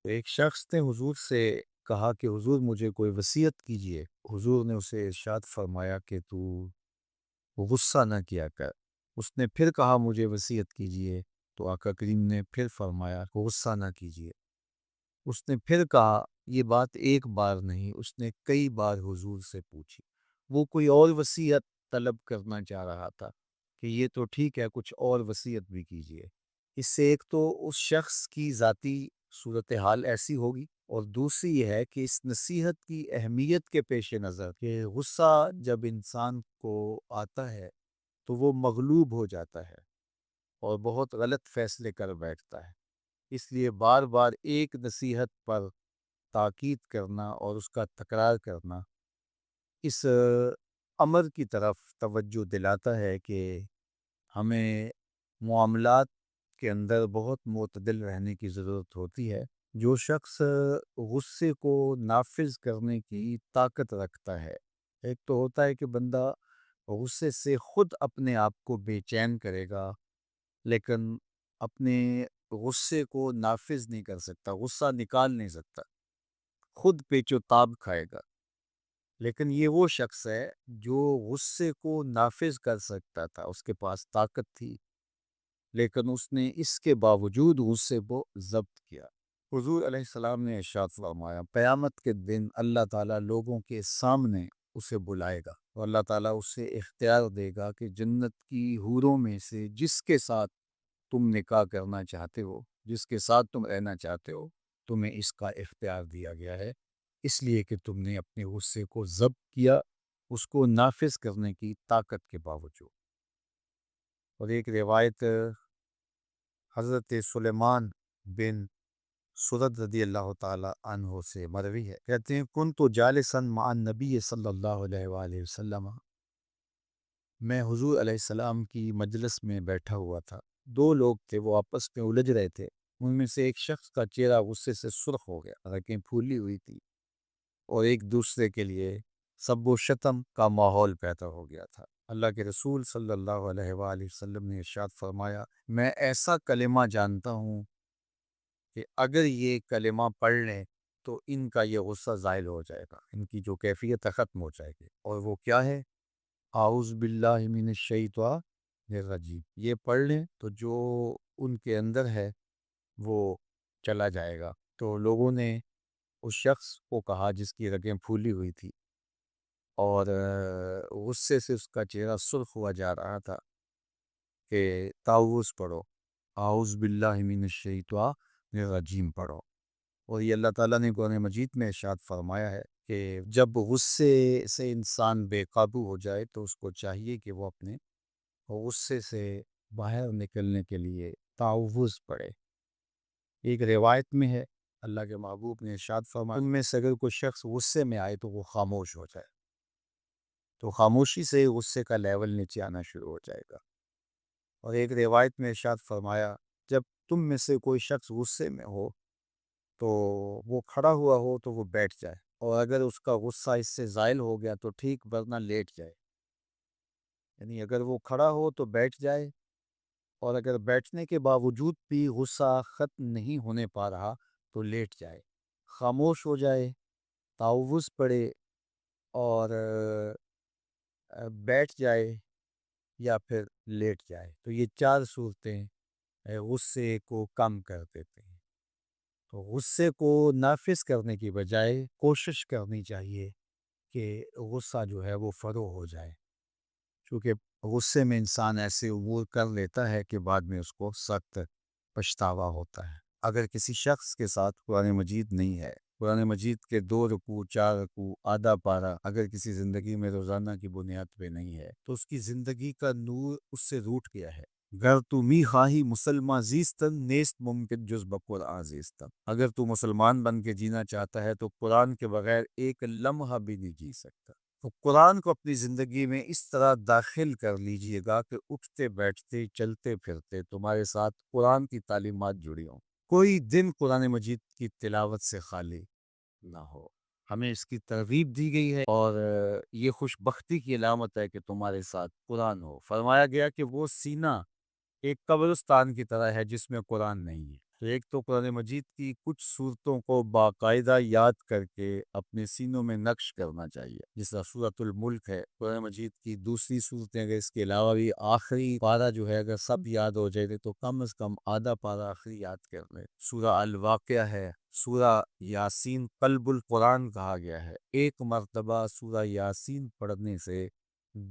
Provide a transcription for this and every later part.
ایک شخص نے حضور سے کہا کہ حضور مجھے کوئی وصیت کیجیے۔ حضور نے اسے ارشاد فرمایا کہ تو غصہ نہ کیا کر۔ اس نے پھر کہا مجھے وصیت کیجیے، تو آقا کریم نے پھر فرمایا غصہ نہ کیجیے۔ اس نے پھر کہا، یہ بات ایک بار نہیں، اس نے کئی بار حضور سے پوچھی۔ وہ کوئی اور وصیت طلب کرنا چاہ رہا تھا کہ یہ تو ٹھیک ہے، کچھ اور وصیت بھی کیجیے۔ اس سے ایک تو اس شخص کی ذاتی صورتحال ایسی ہوگی، اور دوسری یہ ہے کہ اس نصیحت کی اہمیت کے پیش نظر کہ غصہ جب انسان کو آتا ہے تو وہ مغلوب ہو جاتا ہے اور بہت غلط فیصلے کر بیٹھتا ہے۔ اس لیے بار بار ایک نصیحت پر تاکید کرنا اور اس کا تکرار کرنا اس امر کی طرف توجہ دلاتا ہے کہ ہمیں معاملات کے اندر بہت معتدل رہنے کی ضرورت ہوتی ہے۔ جو شخص غصے کو نافذ کرنے کی طاقت رکھتا ہے، ایک تو ہوتا ہے کہ بندہ غصے سے خود اپنے آپ کو بے چین کرے گا، لیکن اپنے غصے کو نافذ نہیں کر سکتا، غصہ نکال نہیں سکتا، خود پیچ و تاب کھائے گا۔ لیکن یہ وہ شخص ہے جو غصے کو نافذ کر سکتا تھا، اس کے پاس طاقت تھی، لیکن اس نے اس کے باوجود غصے کو ضبط کیا۔ حضور علیہ السلام نے ارشاد فرمایا، قیامت کے دن اللہ تعالیٰ لوگوں کے سامنے اسے بلائے گا، اور اللہ تعالیٰ اسے اختیار دے گا کہ جنت کی حوروں میں سے جس کے ساتھ تم نکاح کرنا چاہتے ہو، جس کے ساتھ تم رہنا چاہتے ہو، تمہیں اس کا اختیار دیا گیا ہے، اس لیے کہ تم نے اپنے غصے کو ضبط کیا، اس کو نافذ کرنے کی طاقت کے باوجود۔ اور ایک روایت حضرت سلیمان بن سرد رضی اللہ تعالی عنہ سے مروی ہے، کہتے ہیں کنت جالسا مع النبی صلی اللہ علیہ وآلہ وسلم، میں حضور علیہ السلام کی مجلس میں بیٹھا ہوا تھا۔ دو لوگ تھے، وہ آپس میں الجھ رہے تھے۔ ان میں سے ایک شخص کا چہرہ غصے سے سرخ ہو گیا، رگیں پھولی ہوئی تھی، اور ایک دوسرے کے لیے سب و شتم کا ماحول پیدا ہو گیا تھا۔ اللہ کے رسول صلی اللہ علیہ وآلہ وسلم نے ارشاد فرمایا، میں ایسا کلمہ جانتا ہوں کہ اگر یہ کلمہ پڑھ لیں تو ان کا یہ غصہ زائل ہو جائے گا، ان کی جو کیفیت ہے ختم ہو جائے گی۔ اور وہ کیا ہے؟ اعوذ باللہ من الشیطان الرجیم۔ یہ پڑھ لیں تو جو ان کے اندر ہے وہ چلا جائے گا۔ تو لوگوں نے اس شخص کو کہا جس کی رگیں پھولی ہوئی تھی اور غصے سے اس کا چہرہ سرخ ہوا جا رہا تھا کہ تعوذ پڑھو، اعوذ باللہ من الشیطان الرجیم پڑھو۔ اور یہ اللہ تعالیٰ نے قرآن مجید میں ارشاد فرمایا ہے کہ جب غصے سے انسان بے قابو ہو جائے تو اس کو چاہیے کہ وہ اپنے غصے سے باہر نکلنے کے لیے تعوذ پڑھے۔ ایک روایت میں ہے اللہ کے محبوب نے ارشاد فرمایا، ان میں سے اگر کوئی شخص غصے میں آئے تو وہ خاموش ہو جائے، تو خاموشی سے غصے کا لیول نیچے آنا شروع ہو جائے گا۔ اور ایک روایت میں ارشاد فرمایا، جب تم میں سے کوئی شخص غصے میں ہو تو وہ کھڑا ہوا ہو تو وہ بیٹھ جائے، اور اگر اس کا غصہ اس سے زائل ہو گیا تو ٹھیک، ورنہ لیٹ جائے۔ یعنی اگر وہ کھڑا ہو تو بیٹھ جائے، اور اگر بیٹھنے کے باوجود بھی غصہ ختم نہیں ہونے پا رہا تو لیٹ جائے، خاموش ہو جائے، تعوذ پڑھے، اور بیٹھ جائے یا پھر لیٹ جائے۔ تو یہ چار صورتیں غصے کو کم کر دیتے ہیں۔ تو غصے کو نافذ کرنے کی بجائے کوشش کرنی چاہیے کہ غصہ جو ہے وہ فروغ ہو جائے، چونکہ غصے میں انسان ایسے امور کر لیتا ہے کہ بعد میں اس کو سخت پچھتاوا ہوتا ہے۔ اگر کسی شخص کے ساتھ قرآن مجید نہیں ہے، قرآن مجید کے 2 رکوع 4 رکوع آدھا پارہ اگر کسی زندگی میں روزانہ کی بنیاد پہ نہیں ہے تو اس کی زندگی کا نور اس سے روٹ گیا ہے۔ گر تو می خواہی مسلمان زیستن نیست ممکن جز بقرآن زیستن، اگر تو مسلمان بن کے جینا چاہتا ہے تو قرآن کے بغیر ایک لمحہ بھی نہیں جی سکتا۔ تو قرآن کو اپنی زندگی میں اس طرح داخل کر لیجئے گا کہ اٹھتے بیٹھتے چلتے پھرتے تمہارے ساتھ قرآن کی تعلیمات جڑی ہوں، کوئی دن قرآن مجید کی تلاوت سے خالی نہ ہو۔ ہمیں اس کی ترغیب دی گئی ہے، اور یہ خوش بختی کی علامت ہے کہ تمہارے ساتھ قرآن ہو۔ فرمایا گیا کہ وہ سینہ ایک قبرستان کی طرح ہے جس میں قرآن نہیں ہے۔ ایک تو قرآن مجید کی کچھ صورتوں کو باقاعدہ یاد کر کے اپنے سینوں میں نقش کرنا چاہیے، جس طرح سورۃ الملک ہے قرآن مجید کی دوسری صورتیں، اگر اس کے علاوہ بھی آخری پارہ جو ہے اگر سب یاد ہو جائے تو کم از کم آدھا پارہ آخری یاد کر لیں۔ سورہ الواقعہ ہے، سورہ یاسین قلب القرآن کہا گیا ہے، ایک مرتبہ سورہ یاسین پڑھنے سے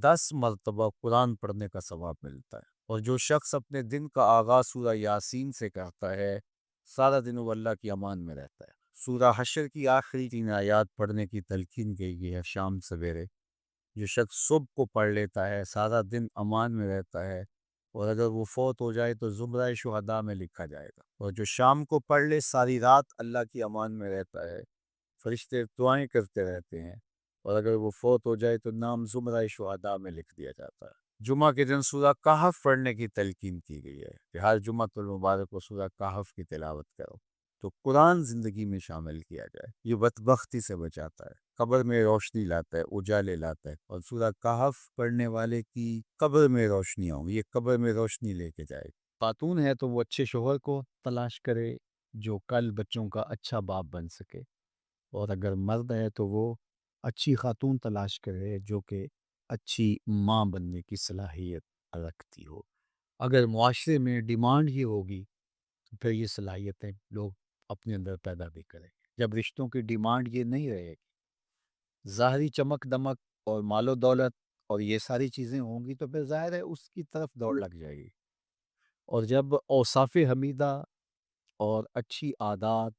10 مرتبہ قرآن پڑھنے کا ثواب ملتا ہے۔ اور جو شخص اپنے دن کا آغاز سورہ یاسین سے کرتا ہے سارا دن وہ اللہ کی امان میں رہتا ہے۔ سورہ حشر کی آخری 3 آیات پڑھنے کی تلقین کی گئی ہے شام سویرے۔ جو شخص صبح کو پڑھ لیتا ہے سارا دن امان میں رہتا ہے، اور اگر وہ فوت ہو جائے تو زمرہ شہداء میں لکھا جائے گا۔ اور جو شام کو پڑھ لے ساری رات اللہ کی امان میں رہتا ہے، فرشتے دعائیں کرتے رہتے ہیں، اور اگر وہ فوت ہو جائے تو نام زمرہ شہداء میں لکھ دیا جاتا ہے۔ جمعہ کے دن سورہ کہف پڑھنے کی تلقین کی گئی ہے کہ ہر جمعہ المبارک کو سورہ کہف کی تلاوت کرو، تو قرآن زندگی میں شامل کیا جائے۔ یہ بدبختی سے بچاتا ہے، قبر میں روشنی لاتا ہے، اجالے لاتا ہے، اور سورہ کہف پڑھنے والے کی قبر میں روشنی ہوں، یہ قبر میں روشنی لے کے جائے۔ خاتون ہے تو وہ اچھے شوہر کو تلاش کرے جو کل بچوں کا اچھا باپ بن سکے، اور اگر مرد ہے تو وہ اچھی خاتون تلاش کرے جو کہ اچھی ماں بننے کی صلاحیت رکھتی ہو۔ اگر معاشرے میں ڈیمانڈ ہی ہوگی تو پھر یہ صلاحیتیں لوگ اپنے اندر پیدا بھی کریں گے۔ جب رشتوں کی ڈیمانڈ یہ نہیں رہے گی، ظاہری چمک دمک اور مال و دولت اور یہ ساری چیزیں ہوں گی، تو پھر ظاہر ہے اس کی طرف دوڑ لگ جائے گی۔ اور جب اوصاف حمیدہ اور اچھی عادات،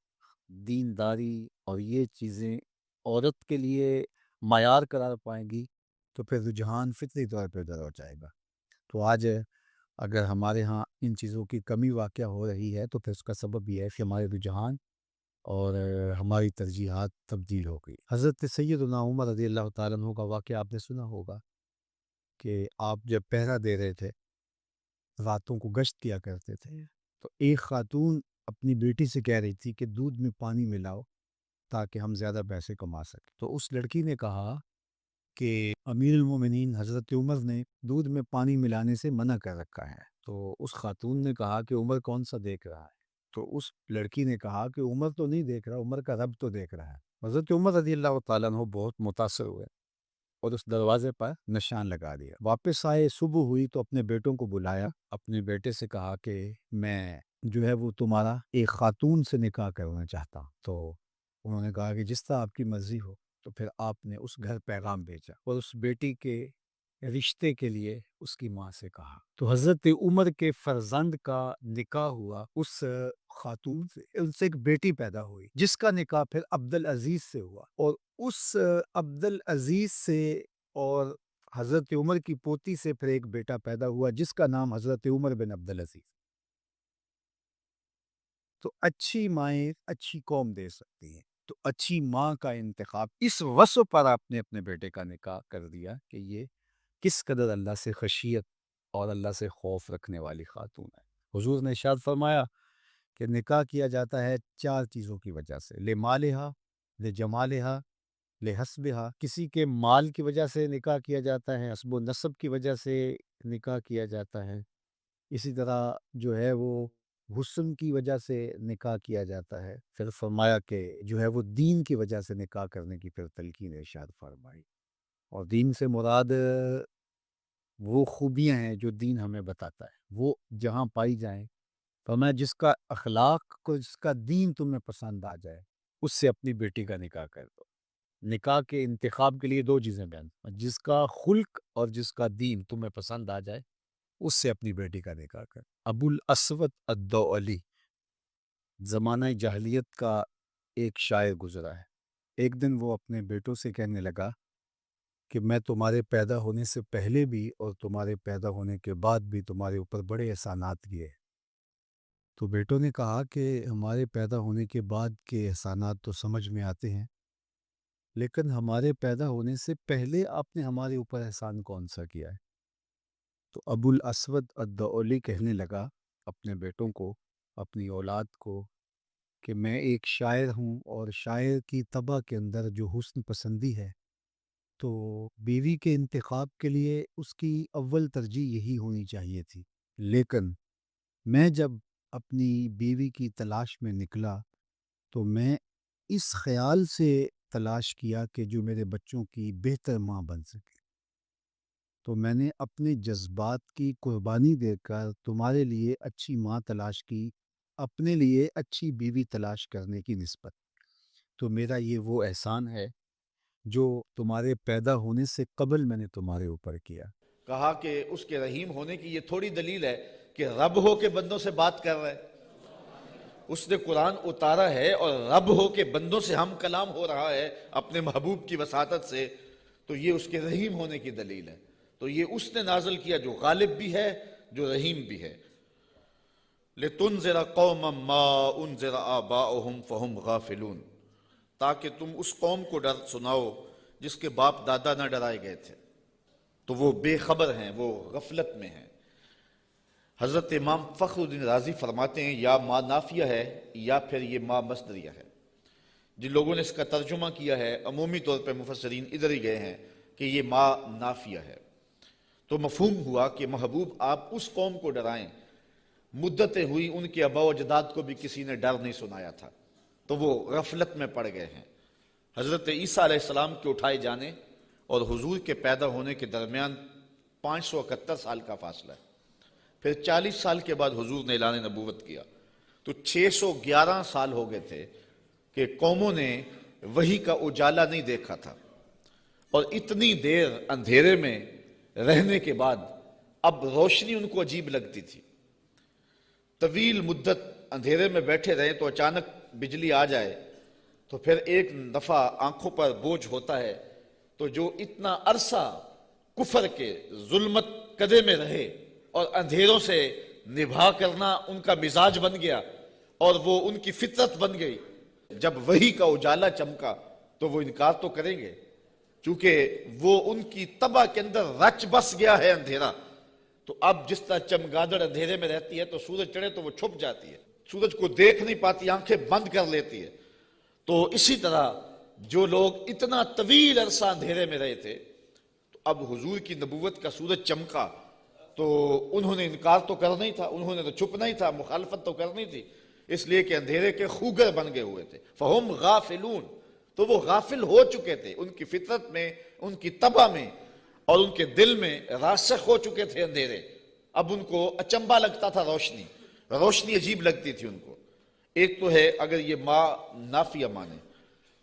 دینداری اور یہ چیزیں عورت کے لیے معیار قرار پائیں گی، تو پھر رجحان فطری طور پہ ادھر ہو جائے گا۔ تو آج اگر ہمارے ہاں ان چیزوں کی کمی واقع ہو رہی ہے تو پھر اس کا سبب یہ ہے کہ ہمارے رجحان اور ہماری ترجیحات تبدیل ہو گئی۔ حضرت سیدنا عمر رضی اللہ تعالیٰ عنہ کا واقعہ آپ نے سنا ہوگا کہ آپ جب پہرا دے رہے تھے، راتوں کو گشت کیا کرتے تھے، تو ایک خاتون اپنی بیٹی سے کہہ رہی تھی کہ دودھ میں پانی ملاؤ تاکہ ہم زیادہ پیسے کما سکیں۔ تو اس لڑکی نے کہا کہ امیر المومنین حضرت عمر نے دودھ میں پانی ملانے سے منع کر رکھا ہے۔ تو اس خاتون نے کہا کہ عمر کون سا دیکھ رہا ہے؟ تو اس لڑکی نے کہا کہ عمر تو نہیں دیکھ رہا، عمر کا رب تو دیکھ رہا ہے۔ حضرت عمر رضی اللہ تعالیٰ عنہ بہت متاثر ہوئے اور اس دروازے پر نشان لگا دیا۔ واپس آئے، صبح ہوئی تو اپنے بیٹوں کو بلایا، اپنے بیٹے سے کہا کہ میں جو ہے وہ تمہارا ایک خاتون سے نکاح کرنا چاہتا ہوں۔ تو انہوں نے کہا کہ جس طرح آپ کی مرضی ہو۔ تو پھر آپ نے اس گھر پیغام بھیجا اور اس بیٹی کے رشتے کے لیے اس کی ماں سے کہا۔ تو حضرت عمر کے فرزند کا نکاح ہوا اس خاتون سے، ان سے ایک بیٹی پیدا ہوئی جس کا نکاح پھر عبدالعزیز سے ہوا، اور اس عبدالعزیز سے اور حضرت عمر کی پوتی سے پھر ایک بیٹا پیدا ہوا جس کا نام حضرت عمر بن عبدالعزیز۔ تو اچھی مائیں اچھی قوم دے سکتی ہیں۔ تو اچھی ماں کا انتخاب اس وصف پر آپ نے اپنے بیٹے کا نکاح کر دیا کہ یہ کس قدر اللہ سے خشیت اور اللہ سے خوف رکھنے والی خاتون ہے۔ حضور نے ارشاد فرمایا کہ نکاح کیا جاتا ہے 4 چیزوں کی وجہ سے، لمالہا، لجمالہا، لحسبہا۔ کسی کے مال کی وجہ سے نکاح کیا جاتا ہے، حسب و نسب کی وجہ سے نکاح کیا جاتا ہے، اسی طرح جو ہے وہ حسن کی وجہ سے نکاح کیا جاتا ہے۔ پھر فرمایا کہ جو ہے وہ دین کی وجہ سے نکاح کرنے کی پھر تلقین ارشاد فرمائی۔ اور دین سے مراد وہ خوبیاں ہیں جو دین ہمیں بتاتا ہے، وہ جہاں پائی جائیں۔ فرمایا جس کا اخلاق کو، جس کا دین تمہیں پسند آ جائے اس سے اپنی بیٹی کا نکاح کر دو۔ نکاح کے انتخاب کے لیے 2 چیزیں بیان، جس کا خلق اور جس کا دین تمہیں پسند آ جائے اس سے اپنی بیٹی کا نکاح کر۔ ابو الاسود الدؤلی زمانہ جاہلیت کا ایک شاعر گزرا ہے۔ ایک دن وہ اپنے بیٹوں سے کہنے لگا کہ میں تمہارے پیدا ہونے سے پہلے بھی اور تمہارے پیدا ہونے کے بعد بھی تمہارے اوپر بڑے احسانات کیے۔ تو بیٹوں نے کہا کہ ہمارے پیدا ہونے کے بعد کے احسانات تو سمجھ میں آتے ہیں، لیکن ہمارے پیدا ہونے سے پہلے آپ نے ہمارے اوپر احسان کون سا کیا ہے؟ تو ابو الاسود الدؤلی کہنے لگا اپنے بیٹوں کو، اپنی اولاد کو، کہ میں ایک شاعر ہوں، اور شاعر کی طبع کے اندر جو حسن پسندی ہے، تو بیوی کے انتخاب کے لیے اس کی اول ترجیح یہی ہونی چاہیے تھی۔ لیکن میں جب اپنی بیوی کی تلاش میں نکلا تو میں اس خیال سے تلاش کیا کہ جو میرے بچوں کی بہتر ماں بن سکے، تو میں نے اپنے جذبات کی قربانی دے کر تمہارے لیے اچھی ماں تلاش کی، اپنے لیے اچھی بیوی تلاش کرنے کی نسبت۔ تو میرا یہ وہ احسان ہے جو تمہارے پیدا ہونے سے قبل میں نے تمہارے اوپر کیا۔ کہا کہ اس کے رحیم ہونے کی یہ تھوڑی دلیل ہے کہ رب ہو کے بندوں سے بات کر رہا ہے۔ اس نے قرآن اتارا ہے اور رب ہو کے بندوں سے ہم کلام ہو رہا ہے اپنے محبوب کی وساطت سے، تو یہ اس کے رحیم ہونے کی دلیل ہے۔ تو یہ اس نے نازل کیا جو غالب بھی ہے، جو رحیم بھی ہے۔ لِتُنذِرَ قَوْمًا مَّا أُنذِرَ آبَاؤُهُمْ فَهُمْ غَافِلُونَ، تاکہ تم اس قوم کو ڈر سناؤ جس کے باپ دادا نہ ڈرائے گئے تھے، تو وہ بے خبر ہیں، وہ غفلت میں ہیں۔ حضرت امام فخر الدین رازی فرماتے ہیں یا ما نافیہ ہے یا پھر یہ ما مصدریہ ہے۔ جن لوگوں نے اس کا ترجمہ کیا ہے عمومی طور پہ مفسرین ادھر ہی گئے ہیں کہ یہ ما نافیہ ہے، تو مفہوم ہوا کہ محبوب آپ اس قوم کو ڈرائیں، مدتیں ہوئی ان کے آباء و اجداد کو بھی کسی نے ڈر نہیں سنایا تھا، تو وہ غفلت میں پڑ گئے ہیں۔ حضرت عیسیٰ علیہ السلام کے اٹھائے جانے اور حضور کے پیدا ہونے کے درمیان 571 سال کا فاصلہ ہے۔ پھر 40 سال کے بعد حضور نے اعلان نبوت کیا، تو 611 سال ہو گئے تھے کہ قوموں نے وحی کا اجالا نہیں دیکھا تھا، اور اتنی دیر اندھیرے میں رہنے کے بعد اب روشنی ان کو عجیب لگتی تھی۔ طویل مدت اندھیرے میں بیٹھے رہیں تو اچانک بجلی آ جائے تو پھر ایک دفعہ آنکھوں پر بوجھ ہوتا ہے، تو جو اتنا عرصہ کفر کے ظلمت قدے میں رہے اور اندھیروں سے نبھا کرنا ان کا مزاج بن گیا اور وہ ان کی فطرت بن گئی، جب وحی کا اجالا چمکا تو وہ انکار تو کریں گے، چونکہ وہ ان کی طبع کے اندر رچ بس گیا ہے اندھیرا۔ تو اب جس طرح چمگادڑ اندھیرے میں رہتی ہے تو سورج چڑھے تو وہ چھپ جاتی ہے، سورج کو دیکھ نہیں پاتی، آنکھیں بند کر لیتی ہے۔ تو اسی طرح جو لوگ اتنا طویل عرصہ اندھیرے میں رہے تھے، تو اب حضور کی نبوت کا سورج چمکا تو انہوں نے انکار تو کرنا ہی تھا، انہوں نے تو چھپنا ہی تھا، مخالفت تو کرنی تھی، اس لیے کہ اندھیرے کے خوگر بن گئے ہوئے تھے۔ فَهُمْ غَافِلُونَ، تو وہ غافل ہو چکے تھے، ان کی فطرت میں، ان کی طبع میں اور ان کے دل میں راسخ ہو چکے تھے اندھیرے۔ اب ان کو اچنبا لگتا تھا روشنی، روشنی عجیب لگتی تھی ان کو۔ ایک تو ہے اگر یہ ما نافیہ مانے،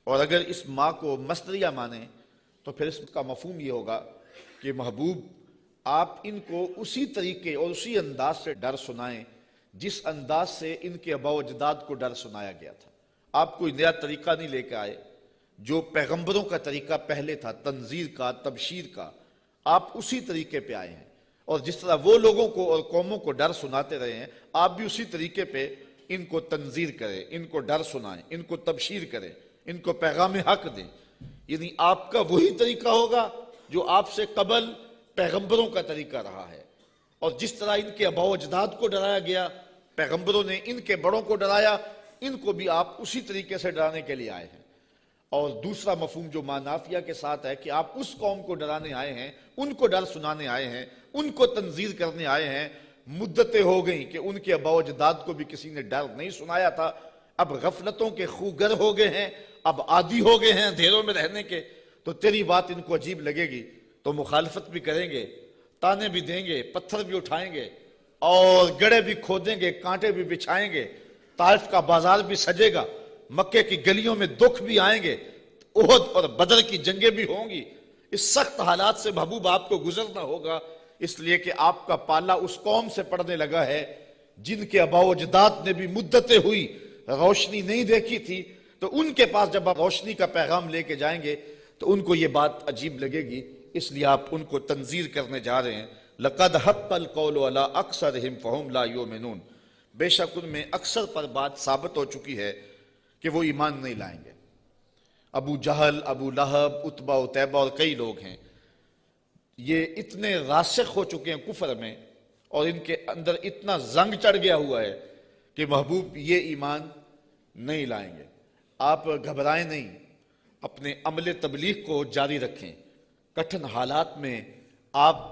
اور اگر اس ما کو مصدریہ مانے تو پھر اس کا مفہوم یہ ہوگا کہ محبوب آپ ان کو اسی طریقے اور اسی انداز سے ڈر سنائیں جس انداز سے ان کے آباء و اجداد کو ڈر سنایا گیا تھا۔ آپ کوئی نیا طریقہ نہیں لے کے آئے، جو پیغمبروں کا طریقہ پہلے تھا، تنذیر کا، تبشیر کا، آپ اسی طریقے پہ آئے ہیں، اور جس طرح وہ لوگوں کو اور قوموں کو ڈر سناتے رہے ہیں، آپ بھی اسی طریقے پہ ان کو تنذیر کریں، ان کو ڈر سنائیں، ان کو تبشیر کریں، ان کو پیغام حق دیں۔ یعنی آپ کا وہی طریقہ ہوگا جو آپ سے قبل پیغمبروں کا طریقہ رہا ہے، اور جس طرح ان کے آباء و اجداد کو ڈرایا گیا، پیغمبروں نے ان کے بڑوں کو ڈرایا، ان کو بھی آپ اسی طریقے سے ڈرانے کے لیے آئے ہیں۔ اور دوسرا مفہوم جو ما نافیہ کے ساتھ ہے کہ آپ اس قوم کو ڈرانے آئے ہیں، ان کو ڈر سنانے آئے ہیں، ان کو تنذیر کرنے آئے ہیں۔ مدتیں ہو گئیں کہ ان کے آباء و اجداد کو بھی کسی نے ڈر نہیں سنایا تھا، اب غفلتوں کے خوگر ہو گئے ہیں، اب عادی ہو گئے ہیں اندھیروں میں رہنے کے، تو تیری بات ان کو عجیب لگے گی تو مخالفت بھی کریں گے، تانے بھی دیں گے، پتھر بھی اٹھائیں گے، اور گڑھے بھی کھودیں گے، کانٹے بھی بچھائیں گے، طائف کا بازار بھی سجے گا، مکے کی گلیوں میں دکھ بھی آئیں گے، احد اور بدر کی جنگیں بھی ہوں گی۔ اس سخت حالات سے محبوب آپ کو گزرنا ہوگا، اس لیے کہ آپ کا پالا اس قوم سے پڑنے لگا ہے جن کے آباء و اجداد نے بھی مدتیں ہوئی روشنی نہیں دیکھی تھی، تو ان کے پاس جب آپ روشنی کا پیغام لے کے جائیں گے تو ان کو یہ بات عجیب لگے گی، اس لیے آپ ان کو تنذیر کرنے جا رہے ہیں۔ لَقَدْ حَقَّ الْقَوْلُ عَلَىٰ أَكْثَرِهِمْ فَهُمْ لَا يُؤْمِنُونَ، بے شک ان میں اکثر پر بات ثابت ہو چکی ہے کہ وہ ایمان نہیں لائیں گے۔ ابو جہل، ابو لہب، عتبہ اتیبہ اور کئی لوگ ہیں، یہ اتنے راسخ ہو چکے ہیں کفر میں، اور ان کے اندر اتنا زنگ چڑھ گیا ہوا ہے کہ محبوب یہ ایمان نہیں لائیں گے۔ آپ گھبرائیں نہیں، اپنے عمل تبلیغ کو جاری رکھیں، کٹھن حالات میں آپ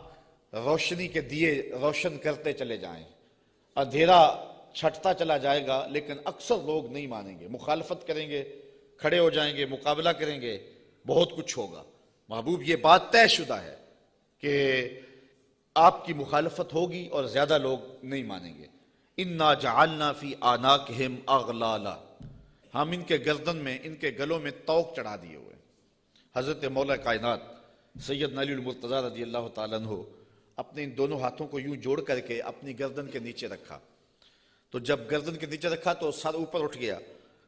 روشنی کے دیے روشن کرتے چلے جائیں، اندھیرا چھٹتا چلا جائے گا، لیکن اکثر لوگ نہیں مانیں گے، مخالفت کریں گے، کھڑے ہو جائیں گے، مقابلہ کریں گے، بہت کچھ ہوگا۔ محبوب یہ بات طے شدہ ہے کہ آپ کی مخالفت ہوگی اور زیادہ لوگ نہیں مانیں گے۔ اِنَّا جَعَلْنَا فِي أَعْنَاقِهِمْ أَغْلَالًا، ہم ان کے گردن میں، ان کے گلوں میں طوق چڑھا دیے ہوئے۔ حضرت مولا کائنات سیدنا علی المرتضیٰ رضی اللہ تعالیٰ عنہ اپنے ان دونوں ہاتھوں کو یوں جوڑ کر کے اپنی گردن کے نیچے رکھا، تو جب گردن کے نیچے رکھا تو سر اوپر اٹھ گیا،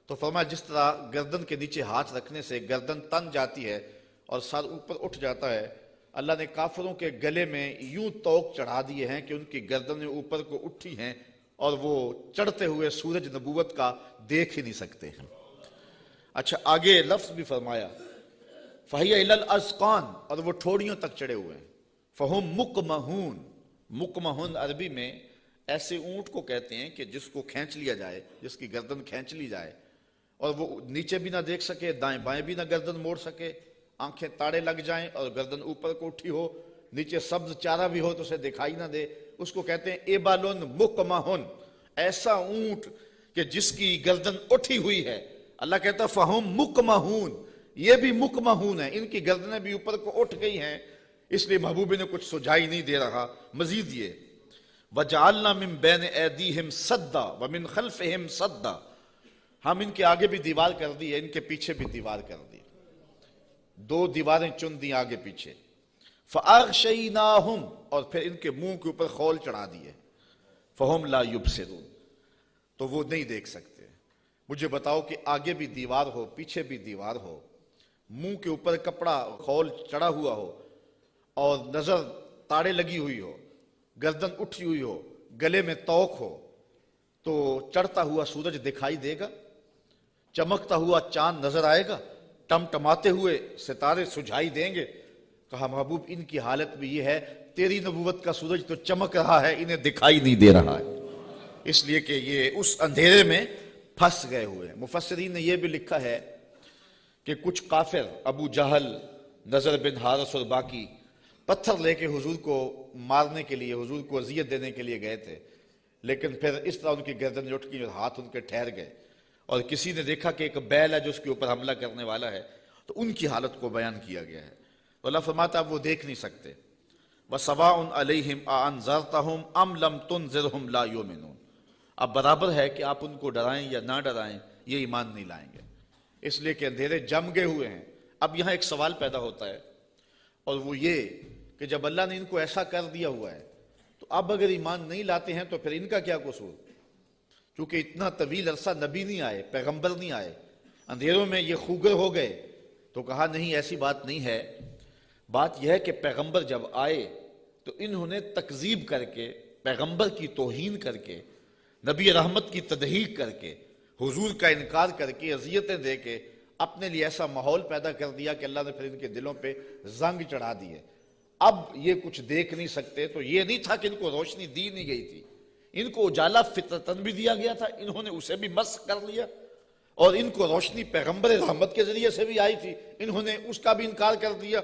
تو فرمایا جس طرح گردن کے نیچے ہاتھ رکھنے سے گردن تن جاتی ہے اور سر اوپر اٹھ جاتا ہے، اللہ نے کافروں کے گلے میں یوں طوق چڑھا دیے ہیں کہ ان کی گردنیں اوپر کو اٹھی ہیں اور وہ چڑھتے ہوئے سورج نبوت کا دیکھ ہی نہیں سکتے ہیں۔ اچھا آگے لفظ بھی فرمایا فَهِيَ إِلَى الْأَذْقَانِ، اور وہ ٹھوڑیوں تک چڑھے ہوئے ہیں۔ فَهُمْ مُقْمَحُونَ، مقمحون عربی میں ایسے اونٹ کو کہتے ہیں کہ جس کو کھینچ لیا جائے، جس کی گردن کھینچ لی جائے اور وہ نیچے بھی نہ دیکھ سکے، دائیں بائیں بھی نہ گردن موڑ سکے، آنکھیں تاڑے لگ جائیں اور گردن اوپر کو اٹھی ہو، نیچے سبز چارہ بھی ہو تو اسے دکھائی نہ دے، اس کو کہتے ہیں ایبالن مقمحون، ایسا اونٹ کہ جس کی گردن اٹھی ہوئی ہے۔ اللہ کہتا ہے فہم مقمحون، یہ بھی مقمحون ہیں، ان کی گردنیں بھی اوپر کو اٹھ گئی ہیں، اس لیے محبوب نے کچھ سجائی نہیں دے رہا۔ مزید یہ وَجَعَلْنَا مِن بَيْنِ أَيْدِيهِمْ سَدًّا وَمِن خَلْفِهِمْ سَدًّا، ہم ان کے آگے بھی دیوار کر دی ہے، ان کے پیچھے بھی دیوار کر دی، دو دیواریں چن دی آگے پیچھے۔ فَأَغْشَيْنَاهُمْ، اور پھر ان کے منہ کے اوپر خول چڑھا دیے، فَهُمْ لَا يُبْصِرُونَ، تو وہ نہیں دیکھ سکتے۔ مجھے بتاؤ کہ آگے بھی دیوار ہو، پیچھے بھی دیوار ہو، منہ کے اوپر کپڑا خول چڑھا ہوا ہو اور نظر تاڑے لگی ہوئی ہو، گردن اٹھی ہوئی ہو، گلے میں طوق ہو، تو چڑھتا ہوا سورج دکھائی دے گا؟ چمکتا ہوا چاند نظر آئے گا؟ ٹمٹماتے ہوئے ستارے سجھائی دیں گے؟ کہا محبوب ان کی حالت بھی یہ ہے، تیری نبوت کا سورج تو چمک رہا ہے، انہیں دکھائی نہیں دے رہا ہے، اس لیے کہ یہ اس اندھیرے میں پھنس گئے ہوئے ہیں۔ مفسرین نے یہ بھی لکھا ہے کہ کچھ کافر ابو جہل، نضر بن حارث اور باقی پتھر لے کے حضور کو مارنے کے لیے، حضور کو اذیت دینے کے لیے گئے تھے، لیکن پھر اس طرح ان کی گردن اٹھ گئی اور ہاتھ ان کے ٹھہر گئے، اور کسی نے دیکھا کہ ایک بیل ہے جو اس کے اوپر حملہ کرنے والا ہے، تو ان کی حالت کو بیان کیا گیا ہے۔ تو اللہ فرماتا اب وہ دیکھ نہیں سکتے۔ وَسَوَاءٌ عَلَيْهِمْ أَأَنذَرْتَهُمْ أَمْ لَمْ تُنذِرْهُمْ لَا يُؤْمِنُونَ، اب برابر ہے کہ آپ ان کو ڈرائیں یا نہ ڈرائیں، یہ ایمان نہیں لائیں گے، اس لیے کہ اندھیرے جم گئے ہوئے ہیں۔ اب یہاں ایک سوال پیدا ہوتا ہے، اور وہ یہ کہ جب اللہ نے ان کو ایسا کر دیا ہوا ہے تو اب اگر ایمان نہیں لاتے ہیں تو پھر ان کا کیا قصور؟ کیونکہ اتنا طویل عرصہ نبی نہیں آئے، پیغمبر نہیں آئے، اندھیروں میں یہ خوگر ہو گئے، تو کہا نہیں ایسی بات نہیں ہے، بات یہ ہے کہ پیغمبر جب آئے تو انہوں نے تکذیب کر کے، پیغمبر کی توہین کر کے، نبی رحمت کی تضحیق کر کے، حضور کا انکار کر کے، اذیتیں دے کے اپنے لیے ایسا ماحول پیدا کر دیا کہ اللہ نے پھر ان کے دلوں پہ زنگ چڑھا دیے۔ اب یہ کچھ دیکھ نہیں سکتے، تو یہ نہیں تھا کہ ان کو روشنی دی نہیں گئی تھی، ان کو اجالا فطرتاً بھی دیا گیا تھا، انہوں نے اسے بھی مسخ کر لیا، اور ان کو روشنی پیغمبر رحمت کے ذریعے سے بھی آئی تھی، انہوں نے اس کا بھی انکار کر دیا۔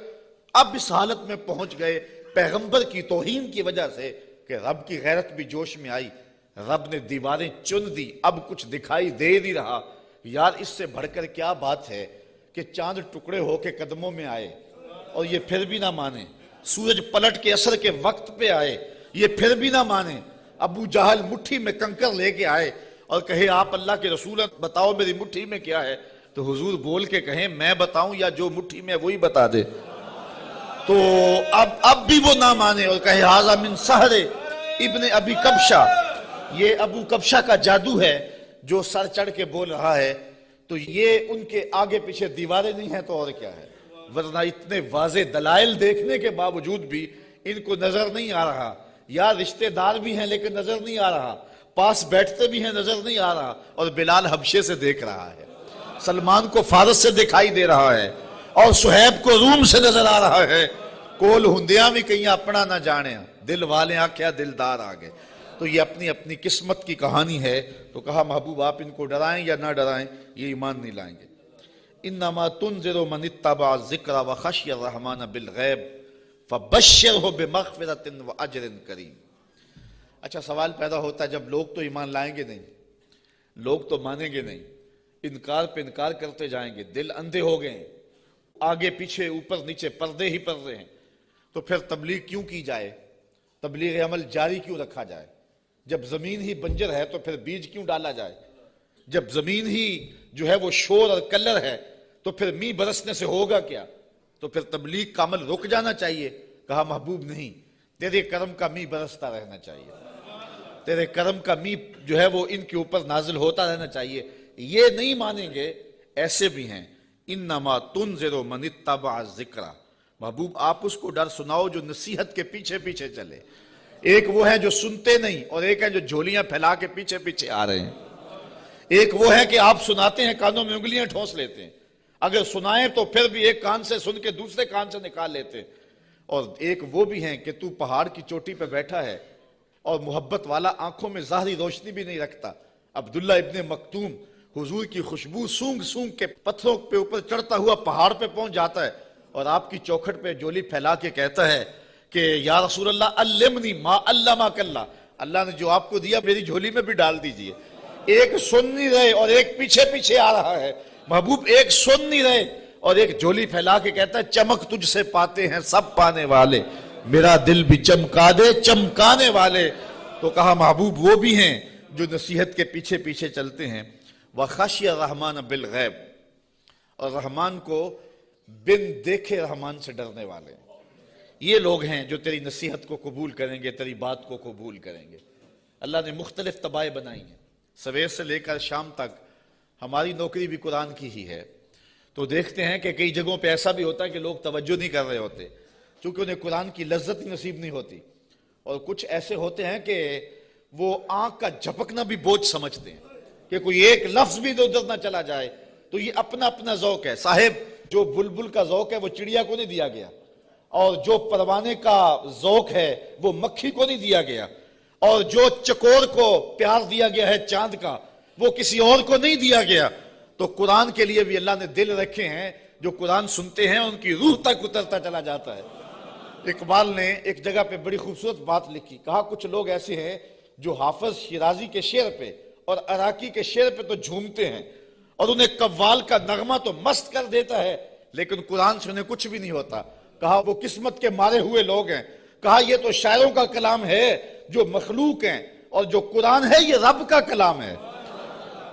اب اس حالت میں پہنچ گئے پیغمبر کی توہین کی وجہ سے کہ رب کی غیرت بھی جوش میں آئی، رب نے دیواریں چن دی، اب کچھ دکھائی دے نہیں رہا۔ یار اس سے بڑھ کر کیا بات ہے کہ چاند ٹکڑے ہو کے قدموں میں آئے اور یہ پھر بھی نہ مانے، سورج پلٹ کے عصر کے وقت پہ آئے، یہ پھر بھی نہ مانے، ابو جہل مٹھی میں کنکر لے کے آئے اور کہے آپ اللہ کے رسول ہیں، بتاؤ میری مٹھی میں کیا ہے، تو حضور بول کے کہیں میں بتاؤں یا جو مٹھی میں وہی بتا دے، تو اب بھی وہ نہ مانے اور کہے ھذا من سحر ابن ابی کبشہ، یہ ابو کبشہ کا جادو ہے جو سر چڑھ کے بول رہا ہے۔ تو یہ ان کے آگے پیچھے دیواریں نہیں ہیں تو اور کیا ہے، ورنہ اتنے واضح دلائل دیکھنے کے باوجود بھی ان کو نظر نہیں آ رہا، یا رشتہ دار بھی ہیں لیکن نظر نہیں آ رہا، پاس بیٹھتے بھی ہیں نظر نہیں آ رہا، اور بلال حبشے سے دیکھ رہا ہے، سلمان کو فارس سے دکھائی دے رہا ہے، اور صہیب کو روم سے نظر آ رہا ہے، کول ہندیاں بھی کہیں اپنا نہ جانے، دل والے آکھیا دلدار آگے۔ تو یہ اپنی اپنی قسمت کی کہانی ہے، تو کہا محبوب آپ ان کو ڈرائیں یا نہ ڈرائیں یہ ایمان نہیں لائیں گے۔ انما تنذر من اتبع الذکر وخشی الرحمن بالغیب فبشرہ بمغفرۃ واجر کریم۔ اچھا سوال پیدا ہوتا ہے جب لوگ تو ایمان لائیں گے نہیں، لوگ تو مانیں گے نہیں، انکار پہ انکار کرتے جائیں گے، دل اندھے ہو گئے ہیں، آگے پیچھے اوپر نیچے پردے ہی پردے ہیں، تو پھر تبلیغ کیوں کی جائے؟ تبلیغ عمل جاری کیوں رکھا جائے؟ جب زمین ہی بنجر ہے تو پھر بیج کیوں ڈالا جائے؟ جب زمین ہی جو ہے وہ شور اور کلر ہے تو پھر می برسنے سے ہوگا کیا؟ تو پھر تبلیغ کا عمل رک جانا چاہیے۔ کہا محبوب نہیں، تیرے کرم کا می برستا رہنا چاہیے، تیرے کرم کا می جو ہے وہ ان کے اوپر نازل ہوتا رہنا چاہیے۔ یہ نہیں مانیں گے، ایسے بھی ہیں۔ انما تنذر من اتبع الذکر، محبوب آپ اس کو ڈر سناؤ جو نصیحت کے پیچھے پیچھے چلے۔ ایک وہ ہے جو سنتے نہیں، اور ایک ہے جو جھولیاں پھیلا کے پیچھے پیچھے آ رہے ہیں۔ ایک وہ ہے کہ آپ سناتے ہیں، کانوں میں انگلیاں ٹھونس لیتے ہیں، اگر سنائیں تو پھر بھی ایک کان سے سن کے دوسرے کان سے نکال لیتے ہیں۔ اور ایک وہ بھی ہیں کہ تو پہاڑ کی چوٹی پہ بیٹھا ہے اور محبت والا، آنکھوں میں ظاہری روشنی بھی نہیں رکھتا۔ عبداللہ ابن مکتوم حضور کی خوشبو سونگ سونگ کے پتھروں پہ اوپر چڑھتا ہوا پہاڑ پہ پہنچ جاتا ہے اور آپ کی چوکھٹ پہ جولی پھیلا کے کہتا ہے کہ یا رسول اللہ علمنی ما علمک اللہ، اللہ نے جو آپ کو دیا میری جھولی میں بھی ڈال دیجئے۔ ایک سن نہیں رہے اور ایک پیچھے پیچھے آ رہا ہے۔ محبوب ایک سن نہیں رہے اور ایک جھولی پھیلا کے کہتا ہے چمک تجھ سے پاتے ہیں سب پانے والے، میرا دل بھی چمکا دے چمکانے والے۔ تو کہا محبوب وہ بھی ہیں جو نصیحت کے پیچھے پیچھے چلتے ہیں۔ وَخَشْيَ الرَّحْمَانَ بِالْغَیب، اور رحمان کو بن دیکھے رحمان سے ڈرنے والے، یہ لوگ ہیں جو تیری نصیحت کو قبول کریں گے، تیری بات کو قبول کریں گے۔ اللہ نے مختلف طبائع بنائی ہیں، سویر سے لے کر شام تک۔ ہماری نوکری بھی قرآن کی ہی ہے، تو دیکھتے ہیں کہ کئی جگہوں پہ ایسا بھی ہوتا ہے کہ لوگ توجہ نہیں کر رہے ہوتے چونکہ انہیں قرآن کی لذت ہی نصیب نہیں ہوتی، اور کچھ ایسے ہوتے ہیں کہ وہ آنکھ کا جھپکنا بھی بوجھ سمجھتے ہیں کہ کوئی ایک لفظ بھی ادھر نہ چلا جائے۔ تو یہ اپنا اپنا ذوق ہے صاحب، جو بلبل کا ذوق ہے وہ چڑیا کو نہیں دیا گیا، اور جو پروانے کا ذوق ہے وہ مکھی کو نہیں دیا گیا، اور جو چکور کو پیار دیا گیا ہے چاند کا وہ کسی اور کو نہیں دیا گیا۔ تو قرآن کے لیے بھی اللہ نے دل رکھے ہیں، جو قرآن سنتے ہیں ان کی روح تک اترتا چلا جاتا ہے۔ اقبال نے ایک جگہ پہ بڑی خوبصورت بات لکھی، کہا کچھ لوگ ایسے ہیں جو حافظ شیرازی کے شعر پہ اور عراقی کے شعر پہ تو جھومتے ہیں اور انہیں قوال کا نغمہ تو مست کر دیتا ہے، لیکن قرآن سے انہیں کچھ بھی نہیں ہوتا۔ کہا وہ قسمت کے مارے ہوئے لوگ ہیں۔ کہا یہ تو شاعروں کا کلام ہے جو مخلوق ہیں، اور جو قرآن ہے یہ رب کا کلام ہے،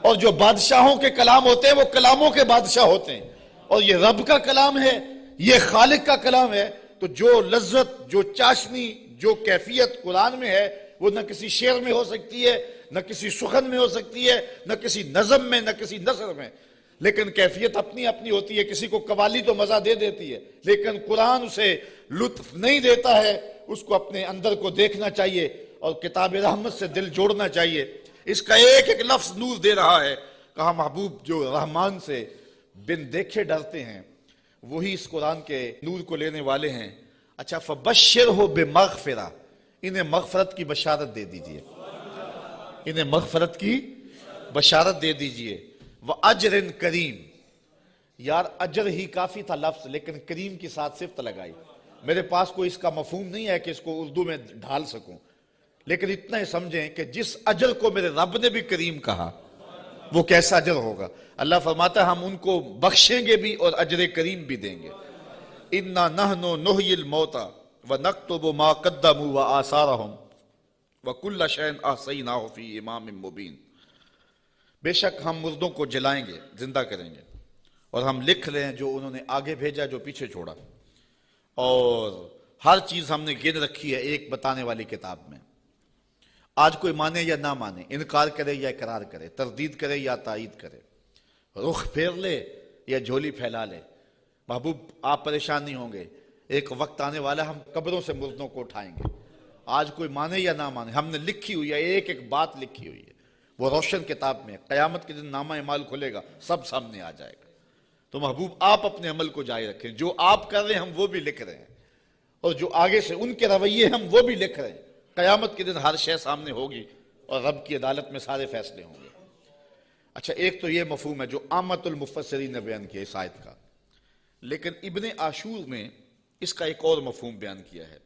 اور جو بادشاہوں کے کلام ہوتے ہیں وہ کلاموں کے بادشاہ ہوتے ہیں، اور یہ رب کا کلام ہے، یہ خالق کا کلام ہے۔ تو جو لذت، جو چاشنی، جو کیفیت قرآن میں ہے وہ نہ کسی شعر میں ہو سکتی ہے، نہ کسی سخن میں ہو سکتی ہے، نہ کسی نظم میں، نہ کسی نثر میں، لیکن کیفیت اپنی اپنی ہوتی ہے۔ کسی کو قوالی تو مزہ دے دیتی ہے، لیکن قرآن اسے لطف نہیں دیتا ہے، اس کو اپنے اندر کو دیکھنا چاہیے اور کتاب رحمت سے دل جوڑنا چاہیے۔ اس کا ایک ایک لفظ نور دے رہا ہے۔ کہا محبوب جو رحمان سے بن دیکھے ڈرتے ہیں وہی اس قرآن کے نور کو لینے والے ہیں۔ اچھا فبشرہ بمغفرہ، انہیں مغفرت کی بشارت دے دیجئے، انہیں مغفرت کی بشارت دے دیجئے۔ وَأَجْرٍ کریم، یار اجر ہی کافی تھا لفظ، لیکن کریم کی ساتھ صفت لگائی۔ میرے پاس کوئی اس کا مفہوم نہیں ہے کہ اس کو اردو میں ڈھال سکوں، لیکن اتنا ہی سمجھیں کہ جس اجر کو میرے رب نے بھی کریم کہا وہ کیسا اجر ہوگا۔ اللہ فرماتا ہے ہم ان کو بخشیں گے بھی اور اجر کریم بھی دیں گے۔ اِنَّا نَحْنُ نُحْيِي الْمَوْتَى وَنَكْتُبُ مَا قَدَّمُوا وَآثَارَهُمْ وَكُلَّ شَيْءٍ أَحْصَيْنَاهُ فِي إِمَامٍ مُبِينٍ، بے شک ہم مردوں کو جلائیں گے، زندہ کریں گے، اور ہم لکھ لیں جو انہوں نے آگے بھیجا جو پیچھے چھوڑا، اور ہر چیز ہم نے گن رکھی ہے ایک بتانے والی کتاب میں۔ آج کوئی مانے یا نہ مانے، انکار کرے یا اقرار کرے، تردید کرے یا تائید کرے، رخ پھیر لے یا جھولی پھیلا لے، محبوب آپ پریشان نہیں ہوں گے۔ ایک وقت آنے والا ہم قبروں سے مردوں کو اٹھائیں گے۔ آج کوئی مانے یا نہ مانے، ہم نے لکھی ہوئی ہے، ایک ایک بات لکھی ہوئی ہے، وہ روشن کتاب میں۔ قیامت کے دن نامہ اعمال کھلے گا، سب سامنے آ جائے گا۔ تو محبوب آپ اپنے عمل کو جاری رکھیں، جو آپ کر رہے ہیں ہم وہ بھی لکھ رہے ہیں، اور جو آگے سے ان کے رویے ہم وہ بھی لکھ رہے ہیں۔ قیامت کے دن ہر شے سامنے ہوگی اور رب کی عدالت میں سارے فیصلے ہوں گے۔ اچھا ایک تو یہ مفہوم ہے جو عامت المفسرین نے بیان کیا اس آیت کا، لیکن ابن عاشور نے اس کا ایک اور مفہوم بیان کیا ہے،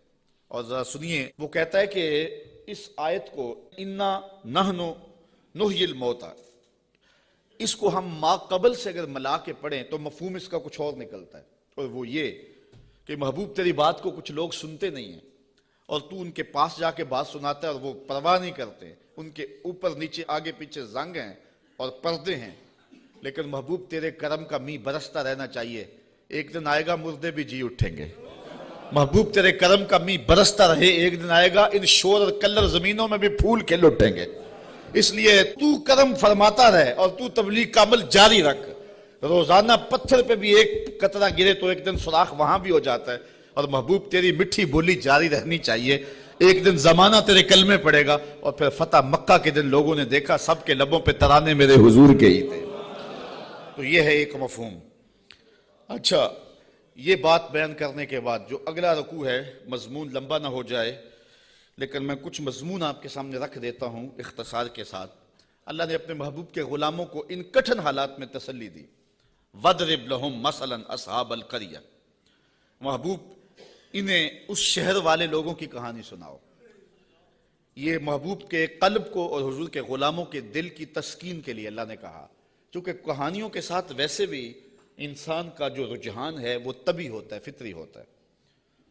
اور ذرا سنیے۔ وہ کہتا ہے کہ اس آیت کو انا نحنو نحیی الموتى، اس کو ہم ما قبل سے اگر ملا کے پڑھیں تو مفہوم اس کا کچھ اور نکلتا ہے، اور وہ یہ کہ محبوب تیری بات کو کچھ لوگ سنتے نہیں ہیں اور تو ان کے پاس جا کے بات سناتا ہے اور وہ پرواہ نہیں کرتے، ان کے اوپر نیچے آگے پیچھے زنگ ہیں اور پردے ہیں، لیکن محبوب تیرے کرم کا می برستا رہنا چاہیے، ایک دن آئے گا مردے بھی جی اٹھیں گے۔ محبوب تیرے کرم کا می برستا رہے، ایک دن آئے گا ان شور اور کلر زمینوں میں بھی پھول کھل اٹھیں گے۔ اس لیے تو کرم فرماتا رہے اور تو تبلیغ کا عمل جاری رکھ، روزانہ پتھر پہ بھی ایک قطرہ گرے تو ایک دن سوراخ وہاں بھی ہو جاتا ہے، اور محبوب تیری مٹھی بولی جاری رہنی چاہیے، ایک دن زمانہ تیرے کلمے پڑے گا، اور پھر فتح مکہ کے دن لوگوں نے دیکھا سب کے لبوں پہ ترانے میرے حضور کے ہی تھے۔ تو یہ ہے ایک مفہوم۔ اچھا، یہ بات بیان کرنے کے بعد جو اگلا رکوع ہے، مضمون لمبا نہ ہو جائے لیکن میں کچھ مضمون آپ کے سامنے رکھ دیتا ہوں اختصار کے ساتھ۔ اللہ نے اپنے محبوب کے غلاموں کو ان کٹھن حالات میں تسلی دی، وَضْرِبْ لَهُمْ مَثَلًا أَصْحَابَ الْقَرْيَةِ، محبوب انہیں اس شہر والے لوگوں کی کہانی سناؤ۔ یہ محبوب کے قلب کو اور حضور کے غلاموں کے دل کی تسکین کے لیے اللہ نے کہا، چونکہ کہانیوں کے ساتھ ویسے بھی انسان کا جو رجحان ہے وہ طبعی ہوتا ہے، فطری ہوتا ہے،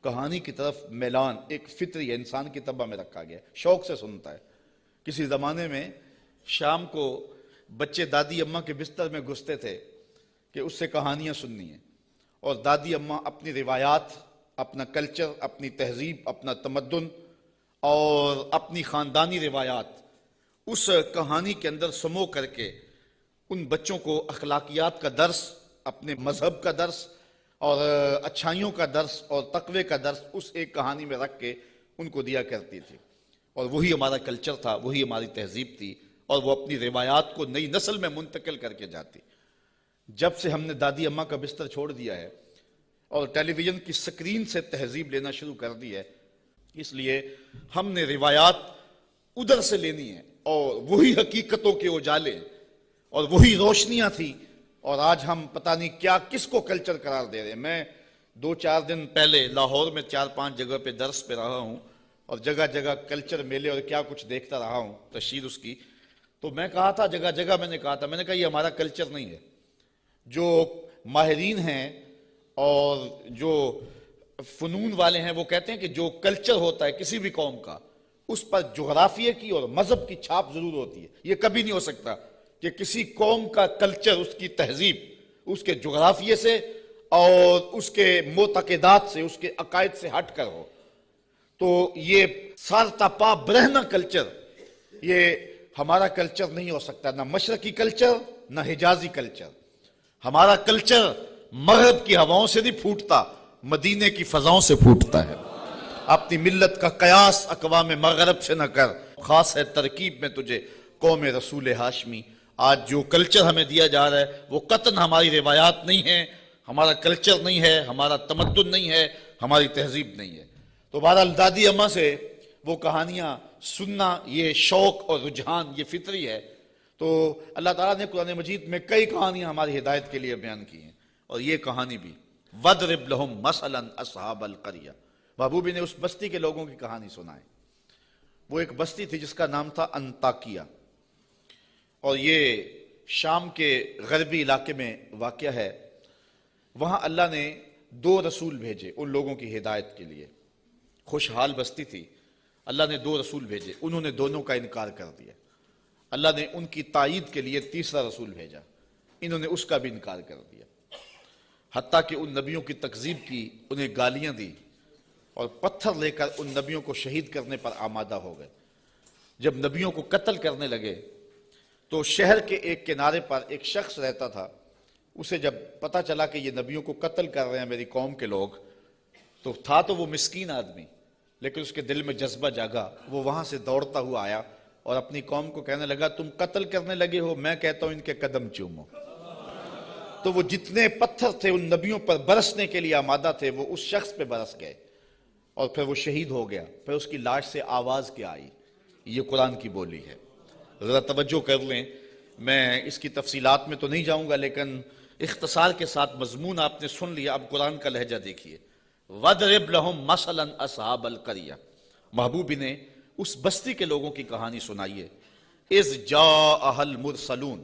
کہانی کی طرف میلان ایک فطری ہے، انسان کی طبع میں رکھا گیا، شوق سے سنتا ہے۔ کسی زمانے میں شام کو بچے دادی اماں کے بستر میں گھستے تھے کہ اس سے کہانیاں سننی ہیں، اور دادی اماں اپنی روایات، اپنا کلچر، اپنی تہذیب، اپنا تمدن اور اپنی خاندانی روایات اس کہانی کے اندر سمو کر کے ان بچوں کو اخلاقیات کا درس، اپنے مذہب کا درس اور اچھائیوں کا درس اور تقوی کا درس اس ایک کہانی میں رکھ کے ان کو دیا کرتی تھی، اور وہی ہمارا کلچر تھا، وہی ہماری تہذیب تھی، اور وہ اپنی روایات کو نئی نسل میں منتقل کر کے جاتی۔ جب سے ہم نے دادی اماں کا بستر چھوڑ دیا ہے اور ٹیلی ویژن کی سکرین سے تہذیب لینا شروع کر دی ہے، اس لیے ہم نے روایات ادھر سے لینی ہے، اور وہی حقیقتوں کے اجالے اور وہی روشنیاں تھی، اور آج ہم پتہ نہیں کیا کس کو کلچر قرار دے رہے ہیں۔ میں 2-4 دن پہلے لاہور میں 4-5 جگہ پہ درس پہ رہا ہوں، اور جگہ جگہ کلچر میلے اور کیا کچھ دیکھتا رہا ہوں، تشہیر اس کی، تو میں کہا تھا جگہ جگہ میں نے کہا یہ ہمارا کلچر نہیں ہے۔ جو ماہرین ہیں اور جو فنون والے ہیں وہ کہتے ہیں کہ جو کلچر ہوتا ہے کسی بھی قوم کا، اس پر جغرافیے کی اور مذہب کی چھاپ ضرور ہوتی ہے۔ یہ کبھی نہیں ہو سکتا کہ کسی قوم کا کلچر، اس کی تہذیب، اس کے جغرافیے سے اور اس کے معتقدات سے، اس کے عقائد سے ہٹ کر ہو۔ تو یہ سارتا پا برہنہ کلچر، یہ ہمارا کلچر نہیں ہو سکتا، نہ مشرقی کلچر نہ حجازی کلچر۔ ہمارا کلچر مغرب کی ہواؤں سے نہیں پھوٹتا، مدینے کی فضاؤں سے پھوٹتا ہے۔ اپنی ملت کا قیاس اقوام مغرب سے نہ کر، خاص ہے ترکیب میں تجھے قوم رسول ہاشمی۔ آج جو کلچر ہمیں دیا جا رہا ہے وہ قطعاً ہماری روایات نہیں ہیں، ہمارا کلچر نہیں ہے، ہمارا تمدن نہیں ہے، ہماری تہذیب نہیں ہے۔ تو بہرحال دادی اماں سے وہ کہانیاں سننا، یہ شوق اور رجحان، یہ فطری ہے۔ تو اللہ تعالیٰ نے قرآن مجید میں کئی کہانیاں ہماری ہدایت کے لیے بیان کی ہیں، اور یہ کہانی بھی وَضْرِبْ لَهُمْ مَثَلًا أَصْحَابَ الْقَرْيَةِ، محبوبی نے اس بستی کے لوگوں کی کہانی سنائے۔ وہ ایک بستی تھی جس کا نام تھا انطاکیہ، اور یہ شام کے غربی علاقے میں واقع ہے۔ وہاں اللہ نے 2 رسول بھیجے ان لوگوں کی ہدایت کے لیے۔ خوشحال بستی تھی، اللہ نے 2 رسول بھیجے، انہوں نے دونوں کا انکار کر دیا۔ اللہ نے ان کی تائید کے لیے تیسرا رسول بھیجا، انہوں نے اس کا بھی انکار کر دیا، حتیٰ کہ ان نبیوں کی تکذیب کی، انہیں گالیاں دی، اور پتھر لے کر ان نبیوں کو شہید کرنے پر آمادہ ہو گئے۔ جب نبیوں کو قتل کرنے لگے تو شہر کے ایک کنارے پر ایک شخص رہتا تھا، اسے جب پتہ چلا کہ یہ نبیوں کو قتل کر رہے ہیں میری قوم کے لوگ، تو تھا تو وہ مسکین آدمی، لیکن اس کے دل میں جذبہ جاگا، وہ وہاں سے دوڑتا ہوا آیا اور اپنی قوم کو کہنے لگا تم قتل کرنے لگے ہو، میں کہتا ہوں ان کے قدم چومو۔ تو وہ جتنے پتھر تھے ان نبیوں پر برسنے کے لیے آمادہ تھے وہ اس شخص پہ برس گئے، اور پھر وہ شہید ہو گیا۔ پھر اس کی لاش سے آواز کیا آئی، یہ قرآن کی بولی ہے۔ ذرا توجہ کر لیں، میں اس کی تفصیلات میں تو نہیں جاؤں گا، لیکن اختصار کے ساتھ مضمون آپ نے سن لیا۔ اب قرآن کا لہجہ دیکھیے، وَضْرِبْ لَهُمْ مَثَلًا أَصْحَابَ الْقَرْيَةِ، محبوب نے اس بستی کے لوگوں کی کہانی سنائیے اذ جاء المرسلون،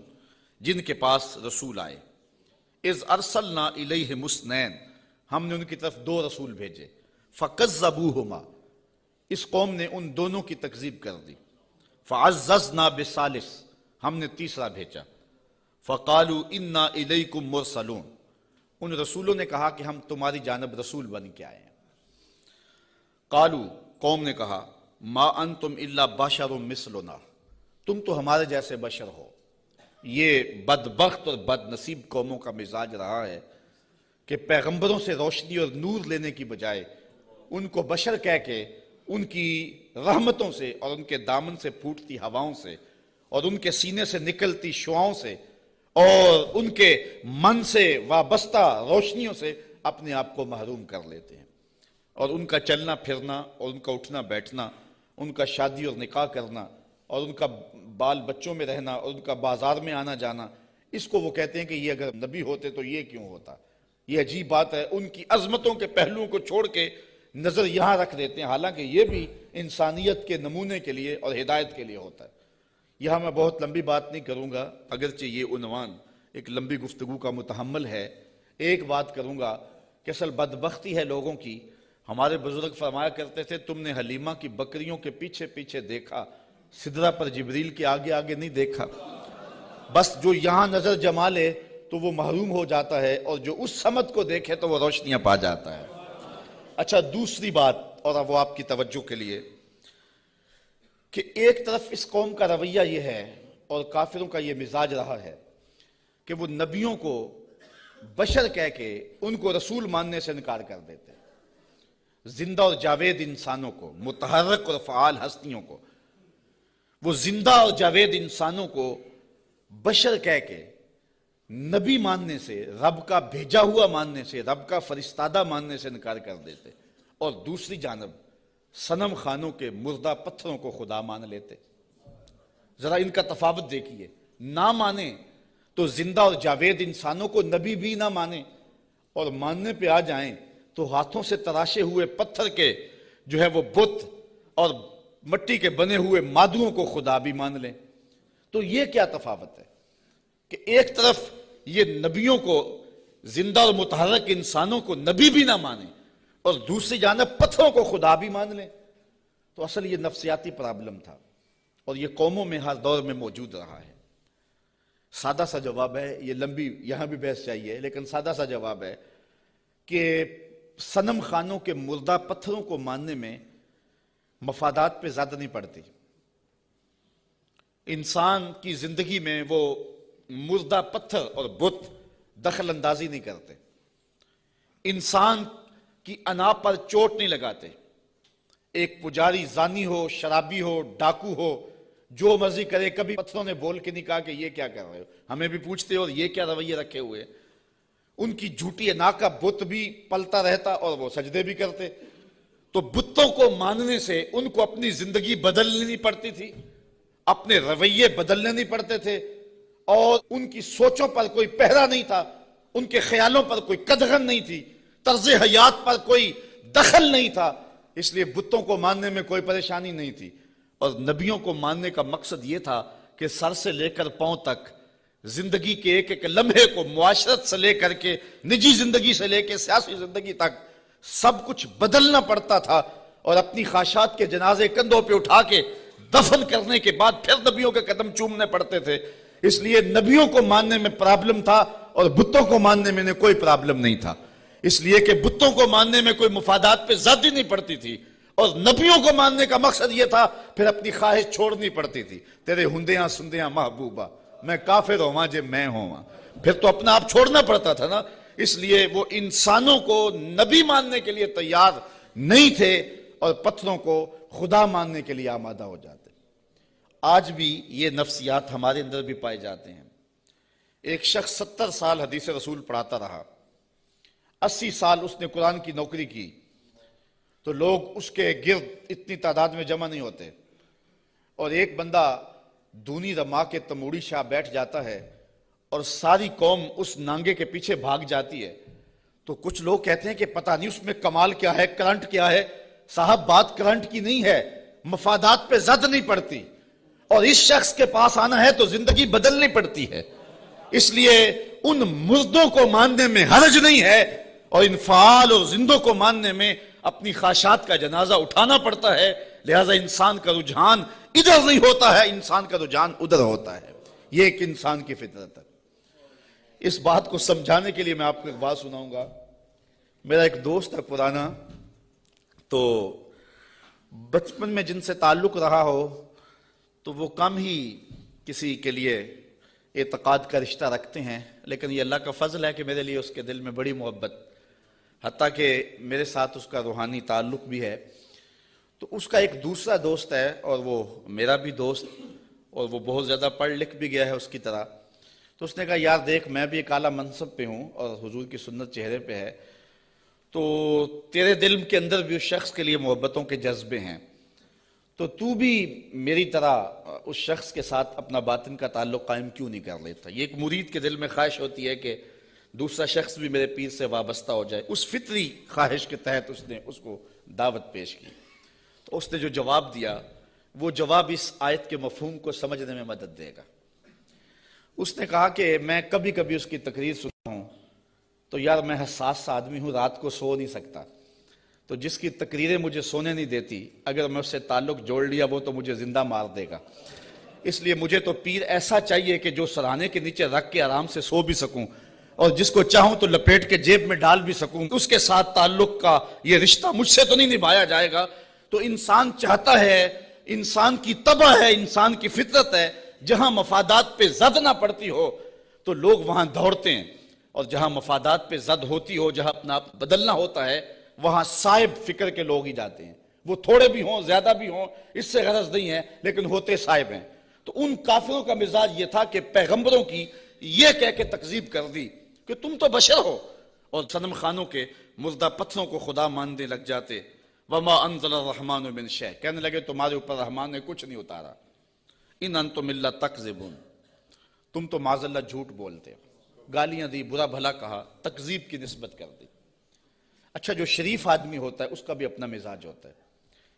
جن کے پاس رسول آئے، اذ ارسلنا الیہم اثنین، ہم نے ان کی طرف 2 رسول بھیجے، فکذبوہما، اس قوم نے ان دونوں کی تکذیب کر دی، فعززنا بثالث، ہم نے تیسرا بھیجا، فقالوا انا الیکم مرسلون، ان رسولوں نے کہا کہ ہم تمہاری جانب رسول بن کے آئے ہیں۔ قالوا، قوم نے کہا، ما انتم الا بشر مثلنا، تم تو ہمارے جیسے بشر ہو۔ یہ بدبخت اور بد نصیب قوموں کا مزاج رہا ہے کہ پیغمبروں سے روشنی اور نور لینے کی بجائے ان کو بشر کہہ کے ان کی رحمتوں سے اور ان کے دامن سے پھوٹتی ہواؤں سے اور ان کے سینے سے نکلتی شعاؤں سے اور ان کے من سے وابستہ روشنیوں سے اپنے آپ کو محروم کر لیتے ہیں، اور ان کا چلنا پھرنا اور ان کا اٹھنا بیٹھنا، ان کا شادی اور نکاح کرنا اور ان کا بال بچوں میں رہنا اور ان کا بازار میں آنا جانا، اس کو وہ کہتے ہیں کہ یہ اگر نبی ہوتے تو یہ کیوں ہوتا۔ یہ عجیب بات ہے، ان کی عظمتوں کے پہلوؤں کو چھوڑ کے نظر یہاں رکھ دیتے ہیں، حالانکہ یہ بھی انسانیت کے نمونے کے لیے اور ہدایت کے لیے ہوتا ہے۔ یہاں میں بہت لمبی بات نہیں کروں گا، اگرچہ یہ عنوان ایک لمبی گفتگو کا متحمل ہے۔ ایک بات کروں گا کہ اصل بدبختی ہے لوگوں کی، ہمارے بزرگ فرمایا کرتے تھے تم نے حلیمہ کی بکریوں کے پیچھے پیچھے دیکھا، سدرہ پر جبریل کے آگے آگے نہیں دیکھا۔ بس جو یہاں نظر جما لے تو وہ محروم ہو جاتا ہے، اور جو اس سمت کو دیکھے تو وہ روشنیاں پا جاتا ہے۔ اچھا، دوسری بات، اور اب وہ آپ کی توجہ کے لیے، کہ ایک طرف اس قوم کا رویہ یہ ہے اور کافروں کا یہ مزاج رہا ہے کہ وہ نبیوں کو بشر کہہ کے ان کو رسول ماننے سے انکار کر دیتے، زندہ اور جاوید انسانوں کو، متحرک اور فعال ہستیوں کو، وہ زندہ اور جاوید انسانوں کو بشر کہہ کے نبی ماننے سے، رب کا بھیجا ہوا ماننے سے، رب کا فرستادہ ماننے سے انکار کر دیتے، اور دوسری جانب صنم خانوں کے مردہ پتھروں کو خدا مان لیتے۔ ذرا ان کا تفاوت دیکھیے، نہ مانے تو زندہ اور جاوید انسانوں کو نبی بھی نہ مانے، اور ماننے پہ آ جائیں تو ہاتھوں سے تراشے ہوئے پتھر کے جو ہے وہ بت اور مٹی کے بنے ہوئے مادوں کو خدا بھی مان لیں۔ تو یہ کیا تفاوت ہے کہ ایک طرف یہ نبیوں کو، زندہ اور متحرک انسانوں کو نبی بھی نہ مانے، اور دوسری جانب پتھروں کو خدا بھی مان لیں۔ تو اصل یہ نفسیاتی پرابلم تھا، اور یہ قوموں میں ہر دور میں موجود رہا ہے۔ سادہ سا جواب ہے، یہ لمبی یہاں بھی بحث چاہیے، لیکن سادہ سا جواب ہے کہ صنم خانوں کے مردہ پتھروں کو ماننے میں مفادات پہ زیادہ نہیں پڑتی۔ انسان کی زندگی میں وہ مردہ پتھر اور بت دخل اندازی نہیں کرتے، انسان کی انا پر چوٹ نہیں لگاتے۔ ایک پجاری زانی ہو، شرابی ہو، ڈاکو ہو، جو مرضی کرے، کبھی پتھروں نے بول کے نہیں کہا کہ یہ کیا کر رہے ہو، ہمیں بھی پوچھتے اور یہ کیا رویے رکھے ہوئے۔ ان کی جھوٹی انا کا بت بھی پلتا رہتا اور وہ سجدے بھی کرتے۔ تو بتوں کو ماننے سے ان کو اپنی زندگی بدلنی نہیں پڑتی تھی، اپنے رویے بدلنے نہیں پڑتے تھے، اور ان کی سوچوں پر کوئی پہرا نہیں تھا، ان کے خیالوں پر کوئی قدغن نہیں تھی، طرز حیات پر کوئی دخل نہیں تھا، اس لیے بتوں کو ماننے میں کوئی پریشانی نہیں تھی۔ اور نبیوں کو ماننے کا مقصد یہ تھا کہ سر سے لے کر پاؤں تک زندگی کے ایک ایک لمحے کو، معاشرت سے لے کر کے نجی زندگی سے لے کے سیاسی زندگی تک سب کچھ بدلنا پڑتا تھا، اور اپنی خواہشات کے جنازے کندھوں پہ اٹھا کے دفن کرنے کے بعد پھر نبیوں کے قدم چومنے پڑتے تھے۔ اس لیے نبیوں کو ماننے میں پرابلم تھا اور بتوں کو ماننے میں کوئی پرابلم نہیں تھا، اس لیے کہ بتوں کو ماننے میں کوئی مفادات پہ زیادتی نہیں پڑتی تھی، اور نبیوں کو ماننے کا مقصد یہ تھا پھر اپنی خواہش چھوڑنی پڑتی تھی۔ تیرے ہندیاں سندیاں محبوبہ، میں کافر ہوں جے میں ہوں، پھر تو اپنا آپ چھوڑنا پڑتا تھا نا۔ اس لیے وہ انسانوں کو نبی ماننے کے لیے تیار نہیں تھے اور پتھروں کو خدا ماننے کے لیے آمادہ ہو جاتے۔ آج بھی یہ نفسیات ہمارے اندر بھی پائے جاتے ہیں۔ ایک شخص 70 سال حدیث رسول پڑھاتا رہا، 80 سال اس نے قرآن کی نوکری کی، تو لوگ اس کے گرد اتنی تعداد میں جمع نہیں ہوتے، اور ایک بندہ دونی رما کے تموڑی شاہ بیٹھ جاتا ہے اور ساری قوم اس نانگے کے پیچھے بھاگ جاتی ہے، تو کچھ لوگ کہتے ہیں کہ پتہ نہیں اس میں کمال کیا ہے، کرنٹ کیا ہے۔ صاحب، بات کرنٹ کی نہیں ہے، مفادات پہ زد نہیں پڑتی، اور اس شخص کے پاس آنا ہے تو زندگی بدلنی پڑتی ہے۔ اس لیے ان مردوں کو ماننے میں حرج نہیں ہے، اور ان فعال اور زندوں کو ماننے میں اپنی خواہشات کا جنازہ اٹھانا پڑتا ہے۔ لہذا انسان کا رجحان ادھر نہیں ہوتا ہے، انسان کا رجحان ادھر ہوتا ہے۔ یہ ایک انسان کی فطرت ہے۔ اس بات کو سمجھانے کے لیے میں آپ کو ایک بات سناؤں گا۔ میرا ایک دوست ہے پرانا، تو بچپن میں جن سے تعلق رہا ہو تو وہ کم ہی کسی کے لیے اعتقاد کا رشتہ رکھتے ہیں، لیکن یہ اللہ کا فضل ہے کہ میرے لیے اس کے دل میں بڑی محبت، حتیٰ کہ میرے ساتھ اس کا روحانی تعلق بھی ہے۔ تو اس کا ایک دوسرا دوست ہے، اور وہ میرا بھی دوست، اور وہ بہت زیادہ پڑھ لکھ بھی گیا ہے اس کی طرح۔ تو اس نے کہا یار دیکھ، میں بھی ایک اعلیٰ منصب پہ ہوں اور حضور کی سنت چہرے پہ ہے، تو تیرے دل کے اندر بھی اس شخص کے لیے محبتوں کے جذبے ہیں، تو بھی میری طرح اس شخص کے ساتھ اپنا باطن کا تعلق قائم کیوں نہیں کر لیتا؟ یہ ایک مرید کے دل میں خواہش ہوتی ہے کہ دوسرا شخص بھی میرے پیر سے وابستہ ہو جائے۔ اس فطری خواہش کے تحت اس نے اس کو دعوت پیش کی۔ تو اس نے جو جواب دیا، وہ جواب اس آیت کے مفہوم کو سمجھنے میں مدد دے گا۔ اس نے کہا کہ میں کبھی کبھی اس کی تقریر سنتا ہوں تو یار میں حساس سا آدمی ہوں، رات کو سو نہیں سکتا، تو جس کی تقریریں مجھے سونے نہیں دیتی، اگر میں اس سے تعلق جوڑ لیا وہ تو مجھے زندہ مار دے گا۔ اس لیے مجھے تو پیر ایسا چاہیے کہ جو سرانے کے نیچے رکھ کے آرام سے سو بھی سکوں، اور جس کو چاہوں تو لپیٹ کے جیب میں ڈال بھی سکوں، اس کے ساتھ تعلق کا یہ رشتہ مجھ سے تو نہیں نبھایا جائے گا۔ تو انسان چاہتا ہے، انسان کی طبع ہے، انسان کی فطرت ہے، جہاں مفادات پہ زد نہ پڑتی ہو تو لوگ وہاں دوڑتے ہیں، اور جہاں مفادات پہ زد ہوتی ہو، جہاں اپنا آپ بدلنا ہوتا ہے، وہاں صائب فکر کے لوگ ہی جاتے ہیں۔ وہ تھوڑے بھی ہوں، زیادہ بھی ہوں، اس سے غرض نہیں ہے، لیکن ہوتے صائب ہیں۔ تو ان کافروں کا مزاج یہ تھا کہ پیغمبروں کی یہ کہہ کے تکذیب کر دی کہ تم تو بشر ہو، اور صنم خانوں کے مردہ پتھروں کو خدا ماننے لگ جاتے۔ وما انزل الرحمن من شیء، کہنے لگے تمہارے اوپر رحمان نے کچھ نہیں اتارا۔ ان انتم الا تکذبون، تم تو معاذ اللہ جھوٹ بولتے ہو۔ گالیاں دی، برا بھلا کہا، تکذیب کی نسبت کر دی۔ اچھا، جو شریف آدمی ہوتا ہے اس کا بھی اپنا مزاج ہوتا ہے۔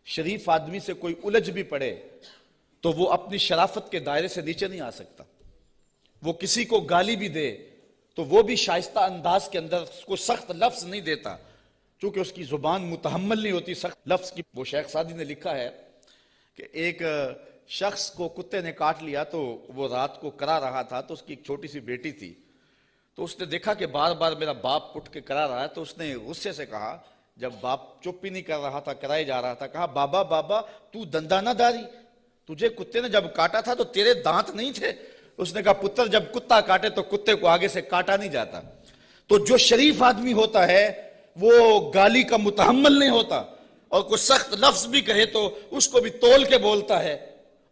شریف آدمی سے کوئی الجھ بھی پڑے تو وہ اپنی شرافت کے دائرے سے نیچے نہیں آ سکتا۔ وہ کسی کو گالی بھی دے تو وہ بھی شائستہ انداز کے اندر اس کو سخت لفظ نہیں دیتا، چونکہ اس کی زبان متحمل نہیں ہوتی سخت لفظ کی۔ وہ شیخ سعدی نے لکھا ہے کہ ایک شخص کو کتے نے کاٹ لیا، تو وہ رات کو کرا رہا تھا، تو اس کی ایک چھوٹی سی بیٹی تھی، تو اس نے دیکھا کہ بار بار میرا باپ اٹھ کے کرا رہا ہے، تو اس نے غصے سے کہا، جب باپ چپ ہی نہیں کر رہا تھا، کرائے جا رہا تھا، کہا بابا بابا تو دندہ نہ داری، تجھے کتے نے جب کاٹا تھا تو تیرے دانت نہیں تھے؟ اس نے کہا پتر جب کتا کاٹے تو کتے کو آگے سے کاٹا نہیں جاتا۔ تو جو شریف آدمی ہوتا ہے وہ گالی کا متحمل نہیں ہوتا، اور کوئی سخت لفظ بھی کہے تو اس کو بھی تول کے بولتا ہے۔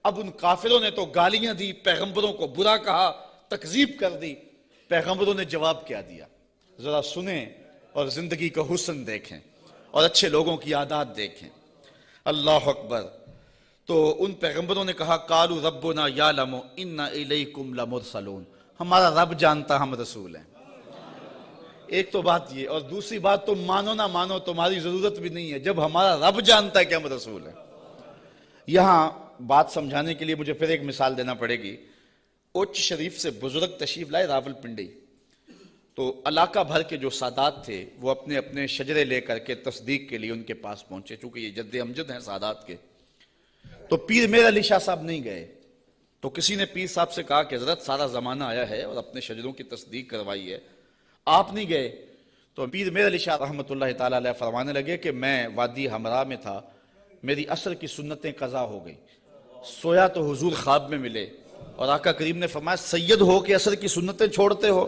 اب ان کافروں نے تو گالیاں دی، پیغمبروں کو برا کہا، تکذیب کر دی۔ پیغمبروں نے جواب کیا دیا، ذرا سنیں اور زندگی کا حسن دیکھیں اور اچھے لوگوں کی عادات دیکھیں۔ اللہ اکبر۔ تو ان پیغمبروں نے کہا قالوا ربنا یعلم انا الیکم لمرسلون، ہمارا رب جانتا ہم رسول ہیں۔ ایک تو بات یہ، اور دوسری بات تم مانو نہ مانو تمہاری ضرورت بھی نہیں ہے، جب ہمارا رب جانتا ہے کہ ہم رسول ہیں۔ یہاں بات سمجھانے کے لیے مجھے پھر ایک مثال دینا پڑے گی۔ اوچ شریف سے بزرگ تشریف لائے راول پنڈی، تو علاقہ بھر کے جو سادات تھے وہ اپنے اپنے شجرے لے کر کے تصدیق کے لیے ان کے پاس پہنچے، چونکہ یہ جد امجد ہیں سادات کے۔ تو پیر میر علی شاہ صاحب نہیں گئے، تو کسی نے پیر صاحب سے کہا کہ حضرت سارا زمانہ آیا ہے اور اپنے شجروں کی تصدیق کروائی ہے، آپ نہیں گئے؟ تو پیر میر علی شاہ رحمۃ اللہ تعالیٰ علیہ فرمانے لگے کہ میں وادی ہمراہ میں تھا، میری عصر کی سنتیں قضا ہو گئی، سویا تو حضور خواب میں ملے، اور آقا کریم نے فرمایا سید ہو کے عصر کی سنتیں چھوڑتے ہو؟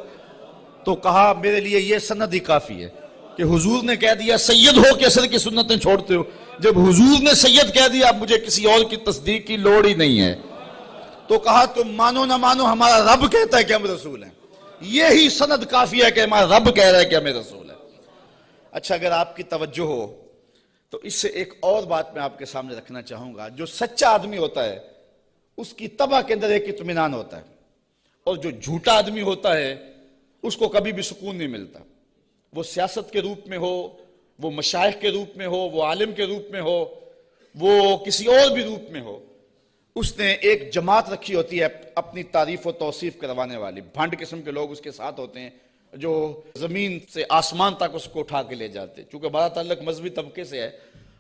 تو کہا میرے لیے یہ سند ہی کافی ہے کہ حضور نے کہہ دیا سید ہو کے عصر کی سنتیں چھوڑتے ہو، جب حضور نے سید کہہ دیا اب مجھے کسی اور کی تصدیق کی لوڑ ہی نہیں ہے۔ تو کہا تم مانو نہ مانو ہمارا رب کہتا ہے کہ ہم رسول ہیں، یہی سند کافی ہے کہ ہمارا رب کہہ رہا ہے کہ ہمیں رسول ہے۔ اچھا، اگر آپ کی توجہ ہو تو اس سے ایک اور بات میں آپ کے سامنے رکھنا چاہوں گا۔ جو سچا آدمی ہوتا ہے اس کی طبع کے اندر ایک اطمینان ہوتا ہے، اور جو جھوٹا آدمی ہوتا ہے اس کو کبھی بھی سکون نہیں ملتا، وہ سیاست کے روپ میں ہو، وہ مشائخ کے روپ میں ہو، وہ عالم کے روپ میں ہو، وہ کسی اور بھی روپ میں ہو، اس نے ایک جماعت رکھی ہوتی ہے اپنی تعریف و توصیف کروانے والی، بھنڈ قسم کے لوگ اس کے ساتھ ہوتے ہیں جو زمین سے آسمان تک اس کو اٹھا کے لے جاتے ہیں۔ چونکہ بڑا تعلق مذہبی طبقے سے ہے،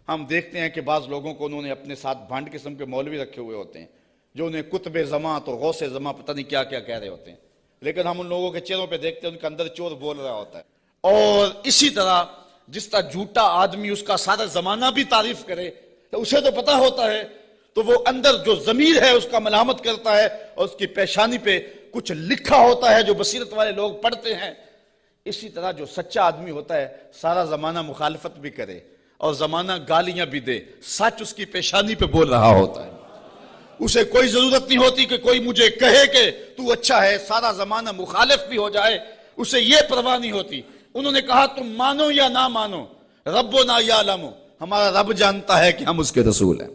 ہم دیکھتے ہیں کہ بعض لوگوں کو انہوں نے اپنے ساتھ بھنڈ قسم کے مولوی رکھے ہوئے ہوتے ہیں جو انہیں قطب زماں تو غوث زماں پتہ نہیں کیا کیا کہہ رہے ہوتے ہیں، لیکن ہم ان لوگوں کے چہروں پہ دیکھتے ہیں ان کے اندر چور بول رہا ہوتا ہے۔ اور اسی طرح جس طرح جھوٹا آدمی اس کا سارا زمانہ بھی تعریف کرے تو اسے تو پتہ ہوتا ہے، تو وہ اندر جو ضمیر ہے اس کا ملامت کرتا ہے اور اس کی پیشانی پہ کچھ لکھا ہوتا ہے جو بصیرت والے لوگ پڑھتے ہیں۔ اسی طرح جو سچا آدمی ہوتا ہے سارا زمانہ مخالفت بھی کرے اور زمانہ گالیاں بھی دے، سچ اس کی پیشانی پہ بول رہا ہوتا ہے، اسے کوئی ضرورت نہیں ہوتی کہ کوئی مجھے کہے کہ تو اچھا ہے، سارا زمانہ مخالف بھی ہو جائے اسے یہ پرواہ نہیں ہوتی۔ انہوں نے کہا تم مانو یا نہ مانو، ربنا یعلم، ہمارا رب جانتا ہے کہ ہم اس کے رسول ہیں،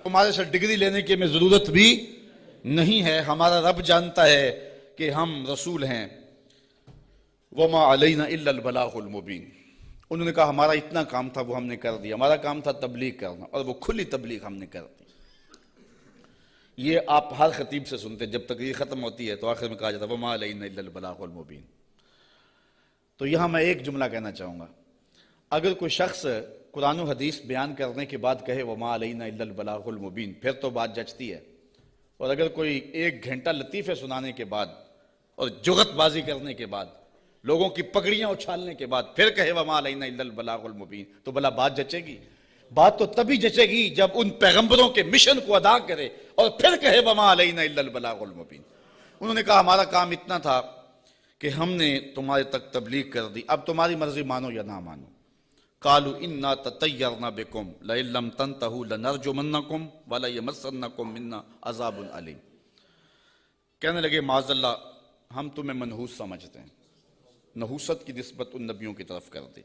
ہمارے سے ڈگری لینے کی ہمیں ضرورت بھی نہیں ہے، ہمارا رب جانتا ہے کہ ہم رسول ہیں۔ وما علینا الا البلاغ المبین، انہوں نے کہا ہمارا اتنا کام تھا وہ ہم نے کر دیا، ہمارا کام تھا تبلیغ کرنا اور وہ کھلی تبلیغ ہم نے کر دی۔ یہ آپ ہر خطیب سے سنتے ہیں، جب تقریر ختم ہوتی ہے تو آخر میں کہا جاتا ہے وما علینا الا البلاغ المبین۔ تو یہاں میں ایک جملہ کہنا چاہوں گا، اگر کوئی شخص قرآن و حدیث بیان کرنے کے بعد کہے وما علینا الا البلاغ المبین پھر تو بات جچتی ہے، اور اگر کوئی 1 گھنٹہ لطیفے سنانے کے بعد اور جغت بازی کرنے کے بعد لوگوں کی پگڑیاں اچھالنے کے بعد پھر کہے وما علینا الا البلاغ المبین تو بھلا بات جچے گی؟ بات تو تبھی جچے گی جب ان پیغمبروں کے مشن کو ادا کرے اور پھر کہے وما علینا الا البلاغ المبین۔ انہوں نے کہا ہمارا کام اتنا تھا کہ ہم نے تمہارے تک تبلیغ کر دی، اب تمہاری مرضی مانو یا نہ مانو۔ قالوا انا تطیرنا بکم لئن لم تنتہوا لنرجمنکم ولیمسنکم منا عذاب علیم۔ کہنے لگے معاذ اللہ ہم تمہیں منحوس سمجھتے ہیں، نحوست کی نسبت ان نبیوں کی طرف کر دی۔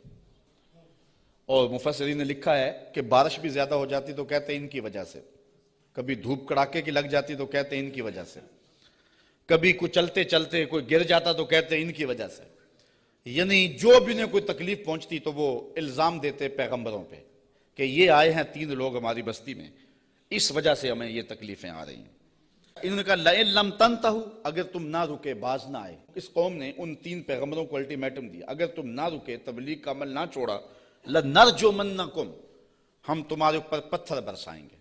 اور مفسرین نے لکھا ہے کہ بارش بھی زیادہ ہو جاتی تو کہتے ہیں ان کی وجہ سے، کبھی دھوپ کڑاکے کی لگ جاتی تو کہتے ہیں ان کی وجہ سے، کبھی کوئی چلتے چلتے کوئی گر جاتا تو کہتے ہیں ان کی وجہ سے، یعنی جو بھی انہیں کوئی تکلیف پہنچتی تو وہ الزام دیتے پیغمبروں پہ کہ یہ آئے ہیں 3 لوگ ہماری بستی میں، اس وجہ سے ہمیں یہ تکلیفیں آ رہی ہیں۔ انہوں نے کہا لئن لم تنتہوا، اگر تم نہ رکے باز نہ آئے۔ اس قوم نے ان 3 پیغمبروں کو الٹیمیٹم دیا، اگر تم نہ رکے تبلیغ کا عمل نہ چھوڑا لنرجمنکم، ہم تمہارے اوپر پتھر برسائیں گے،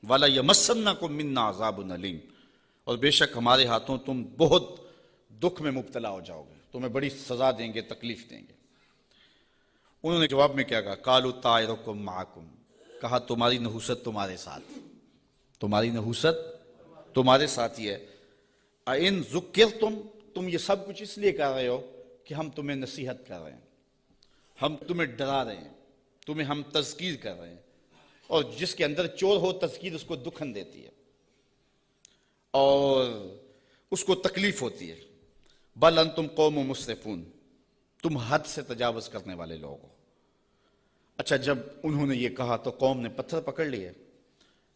ولیمسنکم منا عذاب علیم، اور بے شک ہمارے ہاتھوں تم بہت دکھ میں مبتلا ہو جاؤ گے، تمہیں بڑی سزا دیں گے، تکلیف دیں گے۔ انہوں نے جواب میں کیا کہا؟ قالوا طائرکم معکم، کہا تمہاری نحوست تمہارے ساتھ، تمہاری نحوست تمہارے ساتھ ہی ہے۔ اَإِن ذُكِّرْتُمْ، تم یہ سب کچھ اس لیے کر رہے ہو کہ ہم تمہیں نصیحت کر رہے ہیں، ہم تمہیں ڈرا رہے ہیں، تمہیں ہم تذکیر کر رہے ہیں، اور جس کے اندر چور ہو تذکیر اس کو دکھن دیتی ہے اور اس کو تکلیف ہوتی ہے۔ بل انتم قوم مسرفون، تم حد سے تجاوز کرنے والے لوگ ہو۔ اچھا جب انہوں نے یہ کہا تو قوم نے پتھر پکڑ لیے،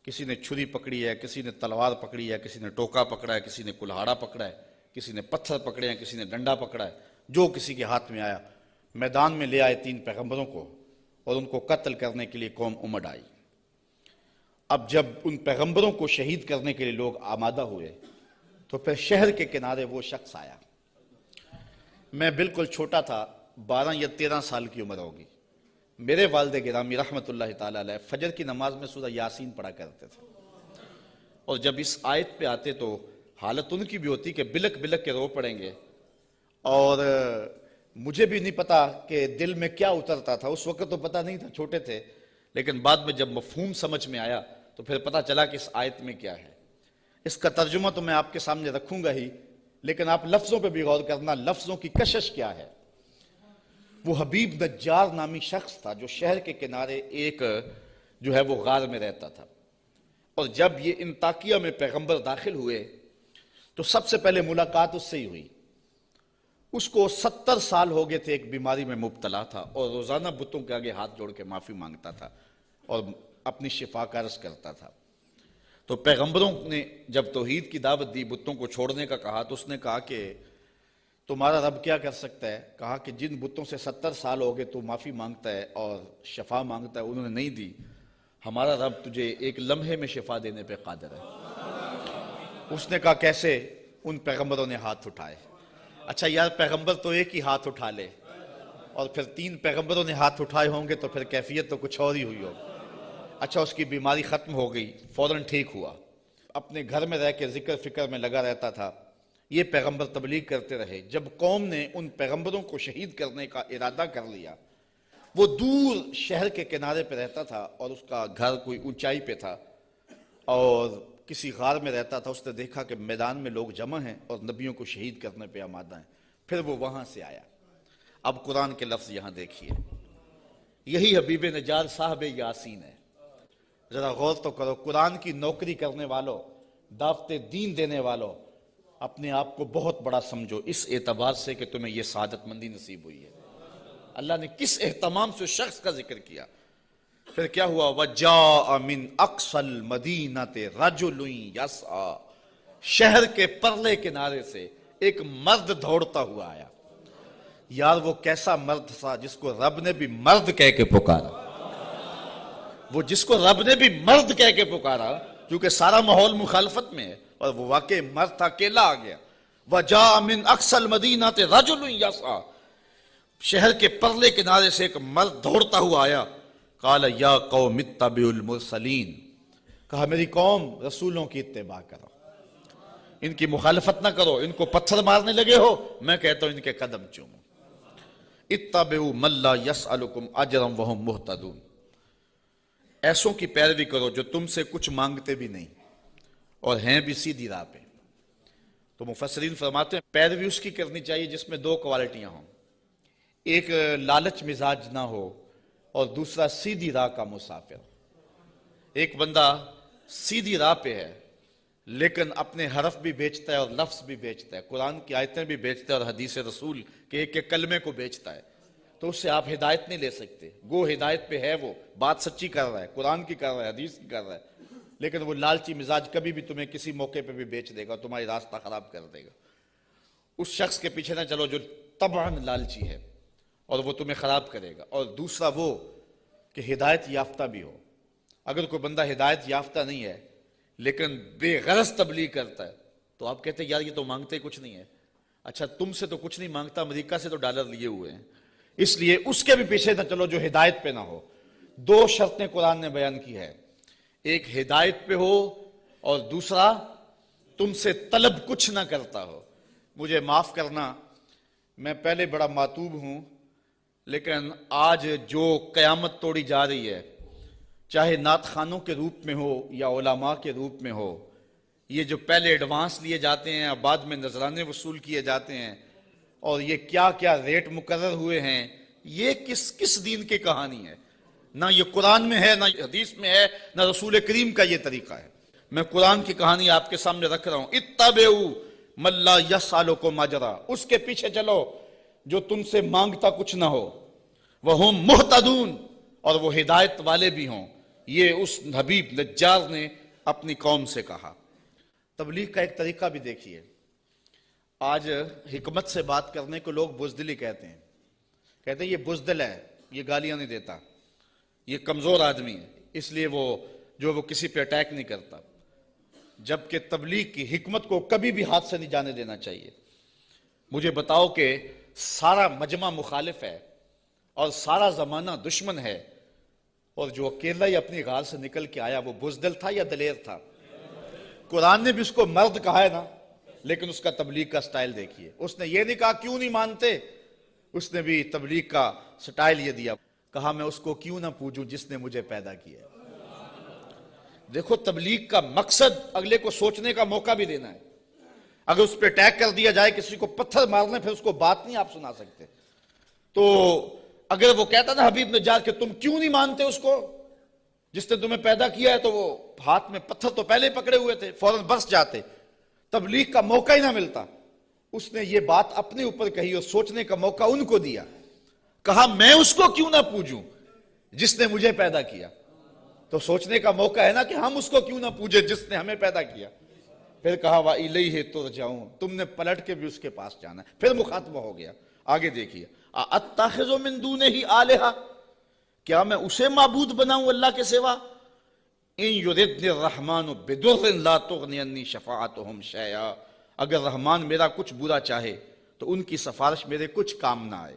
کسی نے چھری پکڑی ہے، کسی نے تلوار پکڑی ہے، کسی نے ٹوکا پکڑا ہے، کسی نے کلہاڑا پکڑا ہے، کسی نے پتھر پکڑے ہیں، کسی نے ڈنڈا پکڑا ہے، جو کسی کے ہاتھ میں آیا میدان میں لے آئے 3 پیغمبروں کو اور ان کو قتل کرنے کے لیے قوم امڑ آئی۔ اب جب ان پیغمبروں کو شہید کرنے کے لیے لوگ آمادہ ہوئے تو پھر شہر کے کنارے وہ شخص آیا، میں بالکل چھوٹا تھا، 12 یا 13 سال کی عمر ہوگی، میرے والد گرامی رحمت اللہ تعالی علیہ فجر کی نماز میں سورہ یاسین پڑھا کرتے تھے، اور جب اس آیت پہ آتے تو حالت ان کی بھی ہوتی کہ بلک بلک کے رو پڑیں گے، اور مجھے بھی نہیں پتا کہ دل میں کیا اترتا تھا، اس وقت تو پتہ نہیں تھا، چھوٹے تھے، لیکن بعد میں جب مفہوم سمجھ میں آیا تو پھر پتہ چلا کہ اس آیت میں کیا ہے۔ اس کا ترجمہ تو میں آپ کے سامنے رکھوں گا ہی، لیکن آپ لفظوں پہ بھی غور کرنا، لفظوں کی کشش کیا ہے۔ وہ حبیب نجار نامی شخص تھا جو شہر کے کنارے ایک جو ہے وہ غار میں رہتا تھا، اور جب یہ انطاکیہ میں پیغمبر داخل ہوئے تو سب سے پہلے ملاقات اس سے ہی ہوئی۔ اس کو 70 سال ہو گئے تھے، ایک بیماری میں مبتلا تھا اور روزانہ بتوں کے آگے ہاتھ جوڑ کے معافی مانگتا تھا اور اپنی شفا کا عرض کرتا تھا۔ تو پیغمبروں نے جب توحید کی دعوت دی، بتوں کو چھوڑنے کا کہا، تو اس نے کہا کہ تمہارا رب کیا کر سکتا ہے؟ کہا کہ جن بتوں سے 70 سال ہو گئے تو معافی مانگتا ہے اور شفا مانگتا ہے، انہوں نے نہیں دی، ہمارا رب تجھے ایک لمحے میں شفا دینے پہ قادر ہے۔ اس نے کہا کیسے؟ ان پیغمبروں نے ہاتھ اٹھائے۔ اچھا یار، پیغمبر تو ایک ہی ہاتھ اٹھا لے اور پھر 3 پیغمبروں نے ہاتھ اٹھائے ہوں گے تو پھر کیفیت تو کچھ اور ہی ہوئی ہوگی۔ اچھا، اس کی بیماری ختم ہو گئی، فوراً ٹھیک ہوا، اپنے گھر میں رہ کے ذکر فکر میں لگا رہتا تھا۔ یہ پیغمبر تبلیغ کرتے رہے۔ جب قوم نے ان پیغمبروں کو شہید کرنے کا ارادہ کر لیا، وہ دور شہر کے کنارے پہ رہتا تھا اور اس کا گھر کوئی اونچائی پہ تھا اور کسی غار میں رہتا تھا۔ اس نے دیکھا کہ میدان میں لوگ جمع ہیں اور نبیوں کو شہید کرنے پہ آمادہ ہیں، پھر وہ وہاں سے آیا۔ اب قرآن کے لفظ یہاں دیکھیے، یہی حبیب نجار صاحب یاسین ہے۔ ذرا غور تو کرو، قرآن کی نوکری کرنے والوں، دعوت دین دینے والوں، اپنے آپ کو بہت بڑا سمجھو اس اعتبار سے کہ تمہیں یہ سعادت مندی نصیب ہوئی ہے۔ اللہ نے کس اہتمام سے شخص کا ذکر کیا۔ پھر کیا ہوا؟ وَجَاءَ مِنْ أَقْصَى الْمَدِينَةِ رَجُلٌ يَسْعَى، شہر کے پرلے کنارے سے ایک مرد دوڑتا ہوا آیا۔ یار وہ کیسا مرد تھا جس کو رب نے بھی مرد کہہ کے پکارا، وہ جس کو رب نے بھی مرد کہہ کے پکارا، کیونکہ سارا ماحول مخالفت میں ہے اور وہ واقعی مرد تھا، اکیلا آ گیا۔ وَجَاءَ مِنْ أَقْصَى الْمَدِينَةِ رَجُلٌ يَسْعَى، شہر کے پرلے کنارے سے ایک مرد دوڑتا ہوا آیا۔ قال یا قوم اتبعوا المرسلین، کہا میری قوم رسولوں کی اتباع کرو، ان کی مخالفت نہ کرو، ان کو پتھر مارنے لگے ہو، میں کہتا ہوں ان کے قدم چومو۔ اتبعوا من لا یسألکم اجرا وہم مہتدون، ایسوں کی پیروی کرو جو تم سے کچھ مانگتے بھی نہیں اور ہیں بھی سیدھی راہ پہ۔ تو مفسرین فرماتے ہیں پیروی اس کی کرنی چاہیے جس میں 2 کوالٹیاں ہوں، ایک لالچ مزاج نہ ہو اور دوسرا سیدھی راہ کا مسافر۔ ایک بندہ سیدھی راہ پہ ہے لیکن اپنے حرف بھی بیچتا ہے اور لفظ بھی بیچتا ہے، قرآن کی آیتیں بھی بیچتا ہے اور حدیث رسول کے ایک ایک کلمے کو بیچتا ہے، تو اس سے آپ ہدایت نہیں لے سکتے۔ گو ہدایت پہ ہے، وہ بات سچی کر رہا ہے، قرآن کی کر رہا ہے، حدیث کی کر رہا ہے، لیکن وہ لالچی مزاج کبھی بھی تمہیں کسی موقع پہ بھی بیچ دے گا، تمہاری راستہ خراب کر دے گا۔ اس شخص کے پیچھے نہ چلو جو طبعاً لالچی ہے اور وہ تمہیں خراب کرے گا۔ اور دوسرا وہ کہ ہدایت یافتہ بھی ہو۔ اگر کوئی بندہ ہدایت یافتہ نہیں ہے لیکن بے غرض تبلیغ کرتا ہے تو آپ کہتے ہیں یار یہ تو مانگتے کچھ نہیں ہے۔ اچھا تم سے تو کچھ نہیں مانگتا، امریکہ سے تو ڈالر لیے ہوئے ہیں، اس لیے اس کے بھی پیچھے نہ چلو جو ہدایت پہ نہ ہو۔ 2 شرطیں قرآن نے بیان کی ہے، ایک ہدایت پہ ہو اور دوسرا تم سے طلب کچھ نہ کرتا ہو۔ مجھے معاف کرنا، میں پہلے بڑا ماتوب ہوں، لیکن آج جو قیامت توڑی جا رہی ہے، چاہے نعت خانوں کے روپ میں ہو یا علماء کے روپ میں ہو، یہ جو پہلے ایڈوانس لیے جاتے ہیں بعد میں نذرانے وصول کیے جاتے ہیں، اور یہ کیا کیا ریٹ مقرر ہوئے ہیں، یہ کس دین کی کہانی ہے؟ نہ یہ قرآن میں ہے، نہ حدیث میں ہے، نہ رسول کریم کا یہ طریقہ ہے۔ میں قرآن کی کہانی آپ کے سامنے رکھ رہا ہوں۔ اتبعوا من لا یسألکم اجرا، اس کے پیچھے چلو جو تم سے مانگتا کچھ نہ ہو، وہم مہتدون، اور وہ ہدایت والے بھی ہوں۔ یہ اس حبیب نجار نے اپنی قوم سے کہا۔ تبلیغ کا ایک طریقہ بھی دیکھیے، آج حکمت سے بات کرنے کو لوگ بزدلی کہتے ہیں یہ بزدل ہے، یہ گالیاں نہیں دیتا، یہ کمزور آدمی ہے، اس لیے وہ کسی پہ اٹیک نہیں کرتا، جبکہ تبلیغ کی حکمت کو کبھی بھی ہاتھ سے نہیں جانے دینا چاہیے۔ مجھے بتاؤ کہ سارا مجمع مخالف ہے اور سارا زمانہ دشمن ہے، اور جو اکیلا ہی اپنی غار سے نکل کے آیا وہ بزدل تھا یا دلیر تھا؟ قرآن نے بھی اس کو مرد کہا ہے نا، لیکن اس کا تبلیغ کا سٹائل دیکھیے۔ اس نے یہ نہیں کہا کیوں نہیں مانتے، اس نے بھی تبلیغ کا سٹائل یہ دیا، کہا میں اس کو کیوں نہ پوجوں جس نے مجھے پیدا کیا۔ دیکھو تبلیغ کا مقصد اگلے کو سوچنے کا موقع بھی دینا ہے۔ اگر اس پہ اٹیک کر دیا جائے، کسی کو پتھر مارنے، پھر اس کو بات نہیں آپ سنا سکتے۔ تو اگر وہ کہتا نا حبیب نجار کہ تم کیوں نہیں مانتے اس کو جس نے تمہیں پیدا کیا ہے، تو وہ ہاتھ میں پتھر تو پہلے پکڑے ہوئے تھے، فوراً برس جاتے، تبلیغ کا موقع ہی نہ ملتا۔ اس نے یہ بات اپنے اوپر کہی اور سوچنے کا موقع ان کو دیا، کہا میں اس کو کیوں نہ پوجوں جس نے مجھے پیدا کیا۔ تو سوچنے کا موقع ہے نا کہ ہم اس کو کیوں نہ پوجے جس نے ہمیں پیدا کیا۔ پھر کہا وَإِلَيْهِ تُرْجَعُونَ، تم نے پلٹ کے بھی اس کے پاس جانا ہے۔ پھر مخاطبہ ہو گیا، آگے دیکھیے، أَتَّخِذُ مِن دُونِهِ آلِهَةً، کیا میں اسے معبود بناؤں اللہ کے سوا؟ ان یردنی الرحمن بدر لا تغنی عنی شفاعتهم شیئا، اگر رحمان میرا کچھ برا چاہے تو ان کی سفارش میرے کچھ کام نہ آئے۔